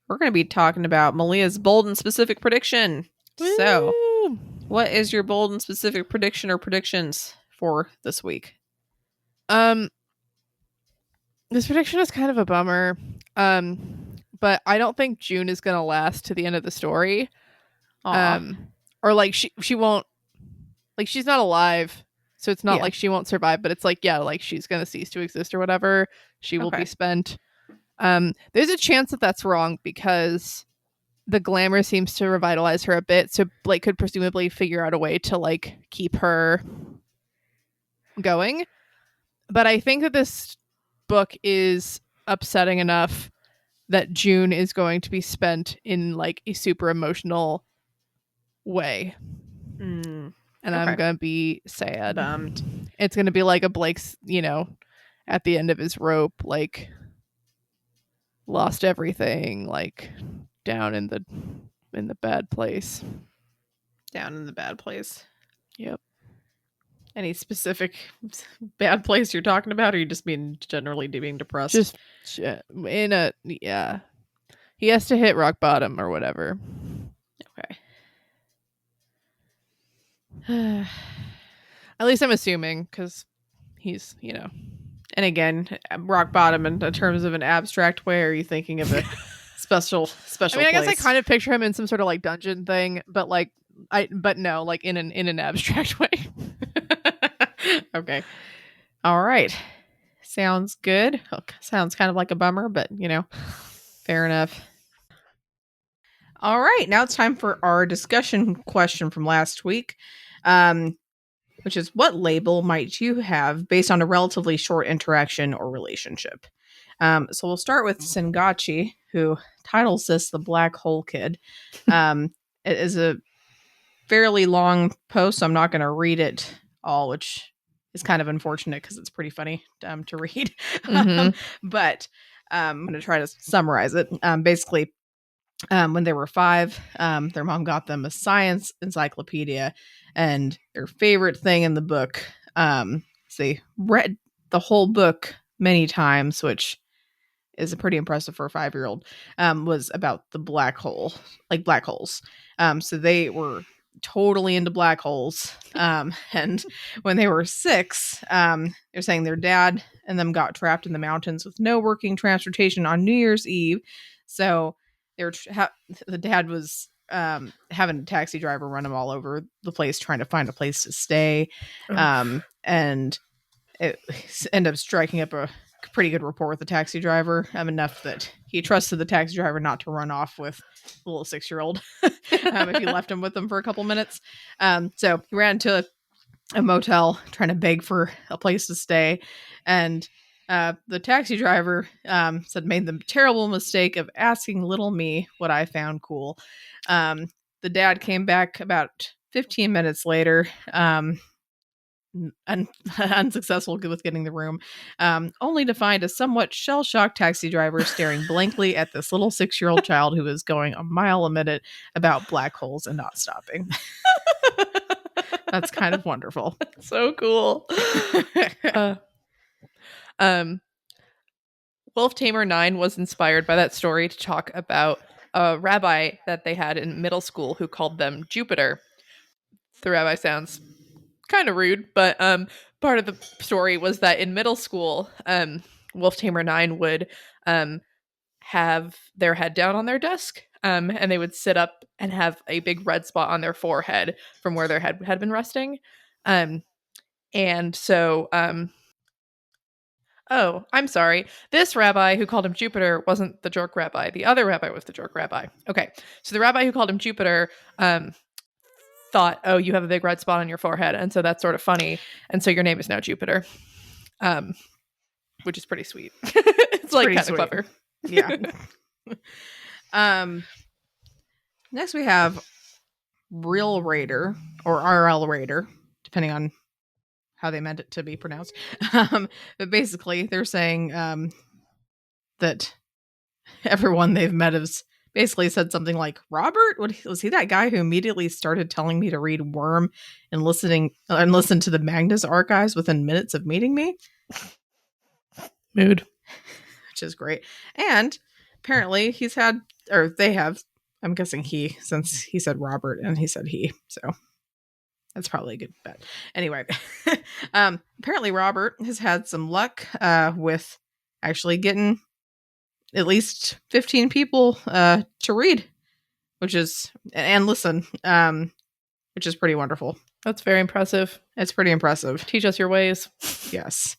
we're going to be talking about Malia's bold and specific prediction. Woo! So, what is your bold and specific prediction or predictions for this week? This prediction is kind of a bummer. But I don't think June is gonna last to the end of the story. Aw. Or like she won't, like she's not alive, so it's not like she won't survive, but it's like, yeah, like she's gonna cease to exist or whatever. She will be spent. There's a chance that that's wrong because the glamour seems to revitalize her a bit, so Blake could presumably figure out a way to like keep her going. But I think that this book is upsetting enough that June is going to be spent in like a super emotional way. And I'm gonna be sad. Bummed. It's gonna be like a Blake's, you know, at the end of his rope, like lost everything, like down in the bad place. Down in the bad place. Yep. Any specific bad place you're talking about, or are you just generally being depressed? Just in a, yeah. He has to hit rock bottom or whatever. Okay. At least I'm assuming, because he's, you know. And again, rock bottom in terms of an abstract way, or are you thinking of a special I mean, I place? guess I kind of picture him in some sort of like dungeon thing, but like no, like in an abstract way. Okay. All right. Sounds good. Sounds kind of like a bummer, but you know, fair enough. All right. Now it's time for our discussion question from last week, which is, what label might you have based on a relatively short interaction or relationship? So we'll start with Sengachi, who titles this The Black Hole Kid. It is a fairly long post, so I'm not going to read it all, which is kind of unfortunate because it's pretty funny to read. But I'm going to try to summarize it. Basically, when they were 5, their mom got them a science encyclopedia, and their favorite thing in the book, they read the whole book many times, which is pretty impressive for a 5-year-old, was about the black hole, like black holes. So they were totally into black holes. And when they were 6, they're saying their dad and them got trapped in the mountains with no working transportation on New Year's Eve. So they were the dad was having a taxi driver run them all over the place trying to find a place to stay. And it ended up striking up a pretty good rapport with the taxi driver, enough that he trusted the taxi driver not to run off with the little 6-year-old if he left him with them for a couple minutes. So he ran to a motel trying to beg for a place to stay, and the taxi driver said made the terrible mistake of asking little me what I found cool. The dad came back about 15 minutes later, unsuccessful with getting the room, only to find a somewhat shell-shocked taxi driver staring blankly at this little 6-year-old child who was going a mile a minute about black holes and not stopping. That's kind of wonderful. So cool. Wolf Tamer 9 was inspired by that story to talk about a rabbi that they had in middle school who called them Jupiter. The rabbi sounds kind of rude, but part of the story was that in middle school, Wolf Tamer 9 would have their head down on their desk, and they would sit up and have a big red spot on their forehead from where their head had been resting. And so oh, I'm sorry. This rabbi who called him Jupiter wasn't the jerk rabbi. The other rabbi was the jerk rabbi. Okay. So the rabbi who called him Jupiter thought, oh, you have a big red spot on your forehead, and so that's sort of funny. And so your name is now Jupiter. Which is pretty sweet. It's like kind of clever. Yeah. Next we have Real Raider, or RL Raider, depending on how they meant it to be pronounced. But basically, they're saying that everyone they've met has basically said something like, Robert? Was he that guy who immediately started telling me to read Worm and listen to the Magnus archives within minutes of meeting me? Mood. Which is great. And apparently they have, I'm guessing he, since he said Robert and he said he, so that's probably a good bet. Anyway, apparently Robert has had some luck with actually getting at least 15 people to read, and listen, which is pretty wonderful. That's very impressive. It's pretty impressive. Teach us your ways. Yes.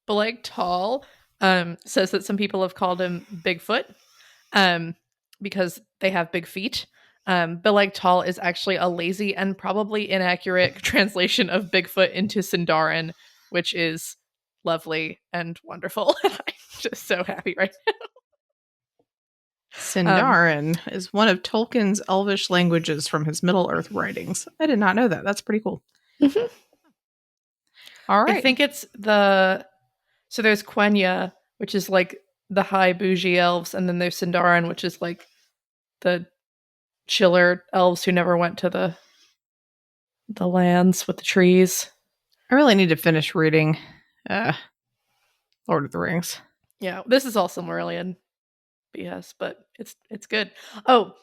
Blake Tall says that some people have called him Bigfoot because they have big feet. Blake Tall is actually a lazy and probably inaccurate translation of Bigfoot into Sindarin, which is lovely and wonderful. I'm just so happy right now. Sindarin is one of Tolkien's Elvish languages from his Middle-earth writings. I did not know that. That's pretty cool. Mm-hmm. All right. I think it's so there's Quenya, which is like the high bougie elves, and then there's Sindarin, which is like the chiller elves who never went to the lands with the trees. I really need to finish reading Lord of the Rings. Yeah, this is all Silmarillion BS, but it's good. Oh,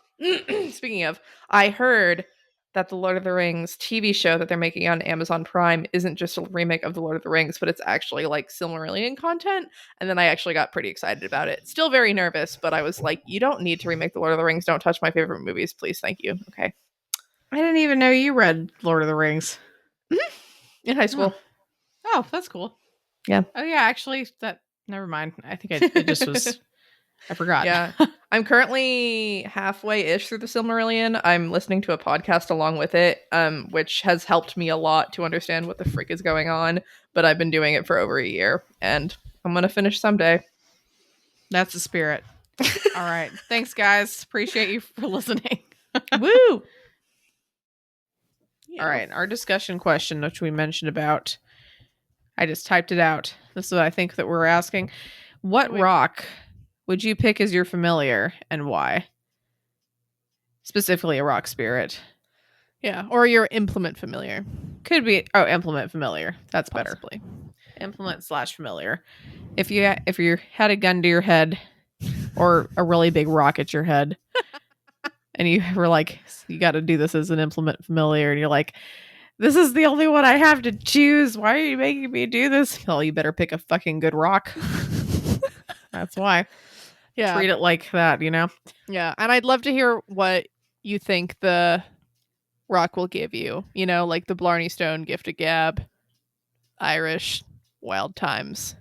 speaking of, I heard that the Lord of the Rings TV show that they're making on Amazon Prime isn't just a remake of the Lord of the Rings, but it's actually like Silmarillion content. And then I actually got pretty excited about it. Still very nervous, but I was like, you don't need to remake the Lord of the Rings. Don't touch my favorite movies, please. Thank you. Okay. I didn't even know you read Lord of the Rings. In high school. Oh, that's cool. Yeah. Oh, yeah, actually, never mind. I think it just was... I forgot. Yeah. I'm currently halfway-ish through the Silmarillion. I'm listening to a podcast along with it, which has helped me a lot to understand what the frick is going on. But I've been doing it for over a year, and I'm going to finish someday. That's the spirit. All right. Thanks, guys. Appreciate you for listening. Woo! Yeah. All right. Our discussion question, which we mentioned about, I just typed it out. This is what I think that we're asking. What rock would you pick as your familiar and why? Specifically a rock spirit. Yeah, or your implement familiar. Could be implement familiar. That's possibly better. Implement/familiar. If you had a gun to your head or a really big rock at your head and you were like, you got to do this as an implement familiar, and you're like, this is the only one I have to choose. Why are you making me do this? Well, you better pick a fucking good rock. That's why. Yeah. Treat it like that, you know? Yeah. And I'd love to hear what you think the rock will give you. You know, like the Blarney Stone, Gift of Gab, Irish, Wild Times,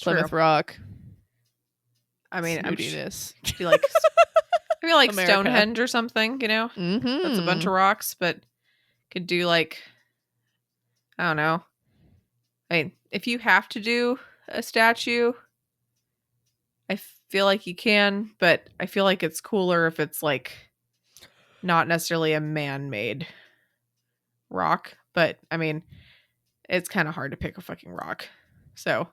Plymouth Rock. I mean, Snootiness. I feel like Stonehenge or something, you know? Mm-hmm. That's a bunch of rocks, but could do like, I don't know. I mean, if you have to do a statue, I feel like you can, but I feel like it's cooler if it's like not necessarily a man-made rock. But I mean, it's kind of hard to pick a fucking rock. So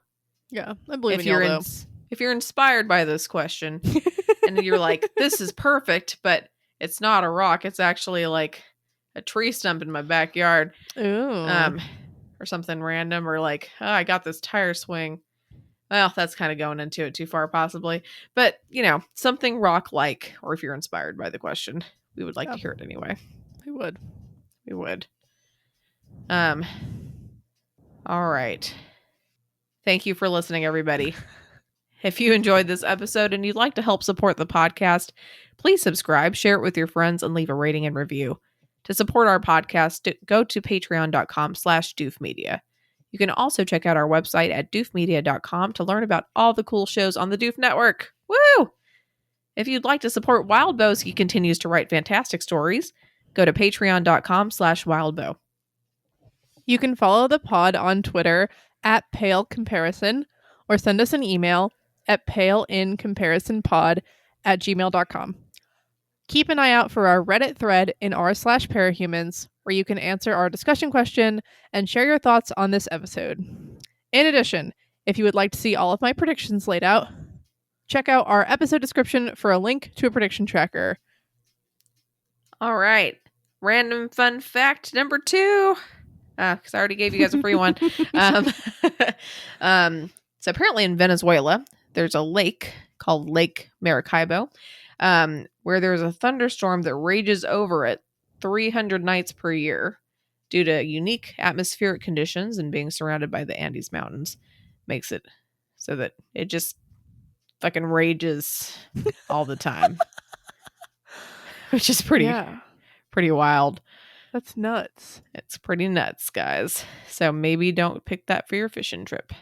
yeah, I believe in you. If you're inspired by this question and you're like, this is perfect, but it's not a rock, it's actually like a tree stump in my backyard. Ooh. Or something random, or like, oh, I got this tire swing. Well, that's kind of going into it too far, possibly. But, you know, something rock-like, or if you're inspired by the question, we would like to hear it anyway. We would. All right. Thank you for listening, everybody. If you enjoyed this episode and you'd like to help support the podcast, please subscribe, share it with your friends, and leave a rating and review. To support our podcast, go to patreon.com/doofmedia. You can also check out our website at doofmedia.com to learn about all the cool shows on the Doof Network. Woo! If you'd like to support Wildbow so he continues to write fantastic stories, go to patreon.com/wildbow. You can follow the pod on Twitter @PaleComparison or send us an email at paleincomparisonpod@gmail.com. Keep an eye out for our Reddit thread in r/parahumans, where you can answer our discussion question and share your thoughts on this episode. In addition, if you would like to see all of my predictions laid out, check out our episode description for a link to a prediction tracker. All right. Random fun fact number 2. Because I already gave you guys a free one. So apparently in Venezuela, there's a lake called Lake Maracaibo, where there's a thunderstorm that rages over it 300 nights per year due to unique atmospheric conditions and being surrounded by the Andes Mountains. Makes it so that it just fucking rages all the time. Which is pretty wild. That's nuts. It's pretty nuts, guys. So maybe don't pick that for your fishing trip.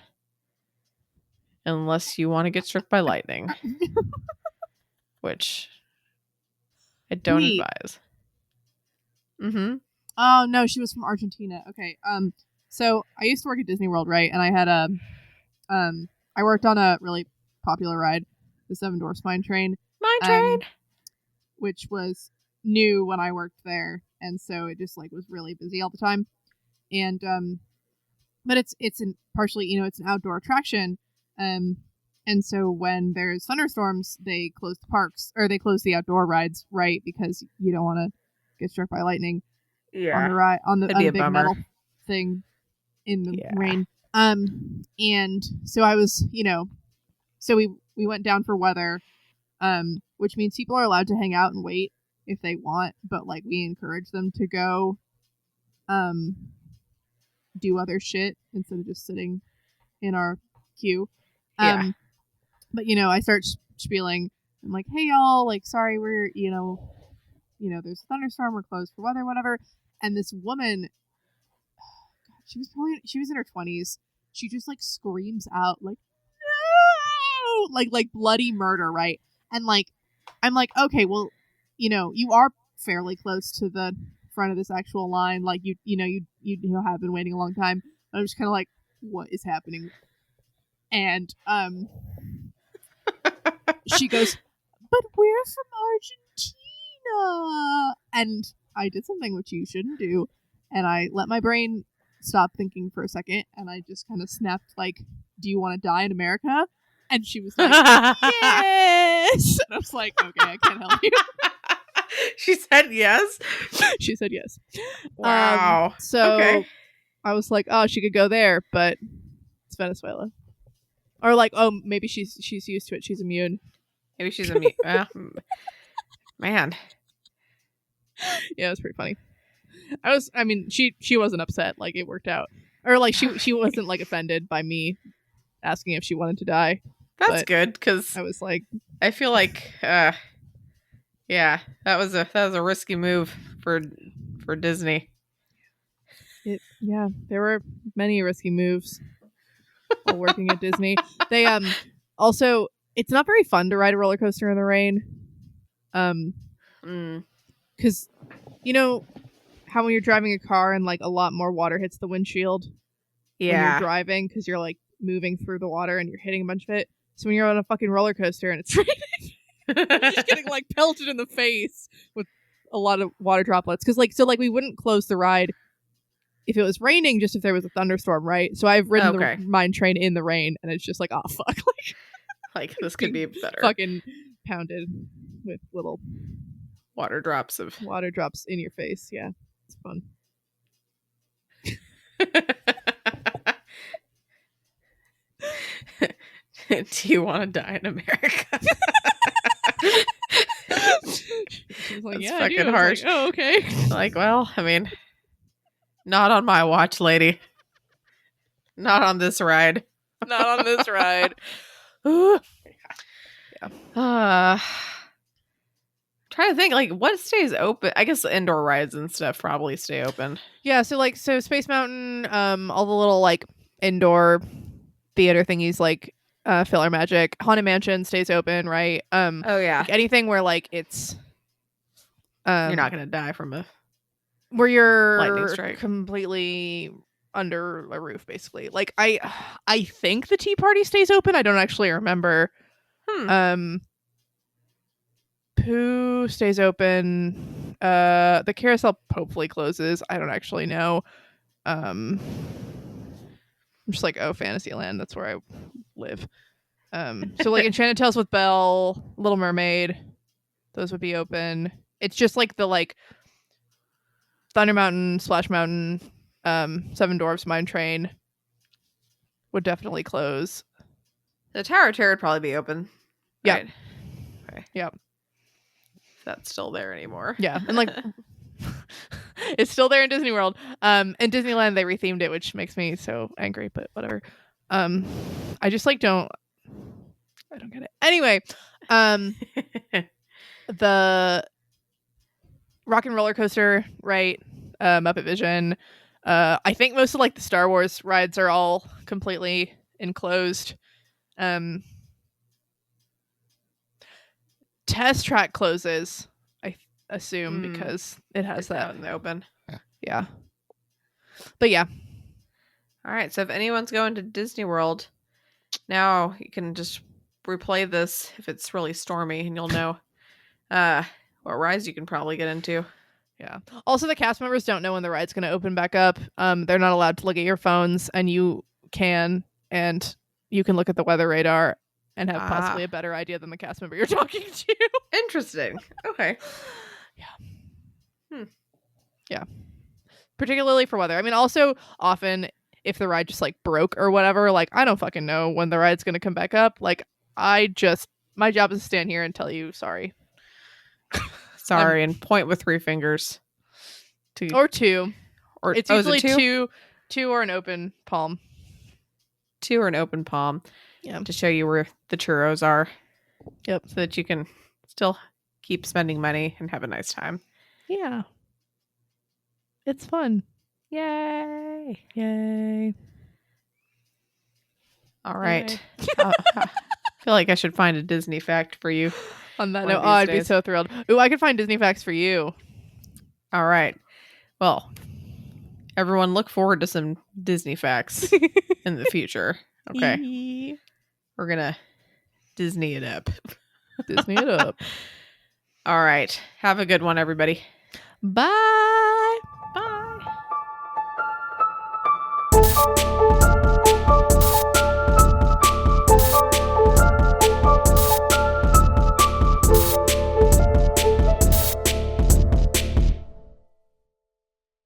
Unless you want to get struck by lightning. Which I don't advise. Mm-hmm. Oh, no, she was from Argentina. Okay. So I used to work at Disney World, right? And I had I worked on a really popular ride, the Seven Dwarfs Mine Train. Mine Train! Which was new when I worked there. And so it just, like, was really busy all the time. And, but it's partially, it's an outdoor attraction. And so when there's thunderstorms, they close the parks, or they close the outdoor rides, right? Because you don't want to get struck by lightning on the ride, on the big metal thing in the rain. And so I was, so we went down for weather, which means people are allowed to hang out and wait if they want, but like we encourage them to go do other shit instead of just sitting in our queue. But I start spieling. I'm like, hey y'all, like, sorry, we're there's a thunderstorm, we're closed for weather, whatever. And this woman, she was in her 20s. She just like screams out like, no, like bloody murder, right? And like, I'm like, okay, well, you are fairly close to the front of this actual line. Like you have been waiting a long time. And I'm just kind of like, what is happening? And she goes, but we're from Argentina. And I did something which you shouldn't do. And I let my brain stop thinking for a second. And I just kind of snapped like, do you want to die in America? And she was like, yes. And I was like, okay, I can't help you. She said yes? She said yes. Wow. So okay. I was like, oh, she could go there, but it's Venezuela. Or like, oh, maybe she's used to it. She's immune. Maybe she's immune. Man. Yeah, it was pretty funny. She wasn't upset. Like, it worked out. Or like, she wasn't like offended by me asking if she wanted to die. That's good, because I was like, I feel like, yeah, that was a risky move for Disney. Yeah, there were many risky moves while working at Disney. They also, it's not very fun to ride a roller coaster in the rain. Because how when you're driving a car and like a lot more water hits the windshield when you're driving, because you're like moving through the water and you're hitting a bunch of it. So when you're on a fucking roller coaster and it's raining, you're just getting like pelted in the face with a lot of water droplets. Because we wouldn't close the ride if it was raining, just if there was a thunderstorm, right? So I've ridden the mine train in the rain, and it's just like, oh fuck, like this could be better. Fucking pounded with little water drops in your face. Yeah, it's fun. Do you want to die in America? She's like, that's yeah, fucking harsh. Like, oh, okay. Like, well, I mean, not on my watch, lady. Not on this ride. Not on this ride. Yeah. Trying to think, like, what stays open? I guess the indoor rides and stuff probably stay open. Yeah, so Space Mountain, all the little like indoor theater thingies like Filler Magic, Haunted Mansion stays open, right? Oh yeah. Like anything where like it's you're not gonna die from a where you're lightning strike. completely under a roof, basically. Like I think the tea party stays open. I don't actually remember. Who stays open? The carousel hopefully closes. I don't actually know. I'm just like, oh, Fantasyland, that's where I live. So like Enchanted Tales with Belle, Little Mermaid, those would be open. It's just like the like Thunder Mountain, Splash Mountain, Seven Dwarfs Mine Train would definitely close. The Tower of Terror would probably be open. Yeah. Right? Okay. Yeah. If that's still there anymore. Yeah. And like it's still there in Disney World. In Disneyland they rethemed it, which makes me so angry, but whatever. I just like I don't get it. Anyway, the Rock and Roller Coaster, right? Muppet Vision. I think most of like the Star Wars rides are all completely enclosed. Test Track closes, I assume, because it has that out in the open. Yeah. But yeah. All right. So if anyone's going to Disney World, now you can just replay this if it's really stormy, and you'll know what rides you can probably get into. Yeah. Also, the cast members don't know when the ride's going to open back up. They're not allowed to look at your phones, and you can look at the weather radar and have possibly a better idea than the cast member you're talking to. Interesting. Okay. Yeah. Yeah. Particularly for weather. I mean, also often if the ride just like broke or whatever, like I don't fucking know when the ride's going to come back up. Like my job is to stand here and tell you sorry. Sorry, and point with 3 fingers. Or 2. Or it's usually two or an open palm. 2 or an open palm. Yeah. To show you where the churros are. Yep. So that you can still keep spending money and have a nice time. Yeah. It's fun. Yay. Yay. All right. I feel like I should find a Disney fact for you. On that note, I'd be so thrilled. Ooh, I could find Disney facts for you. All right. Well, everyone look forward to some Disney facts in the future. Okay. We're going to Disney it up. Disney it up. All right. Have a good one, everybody. Bye.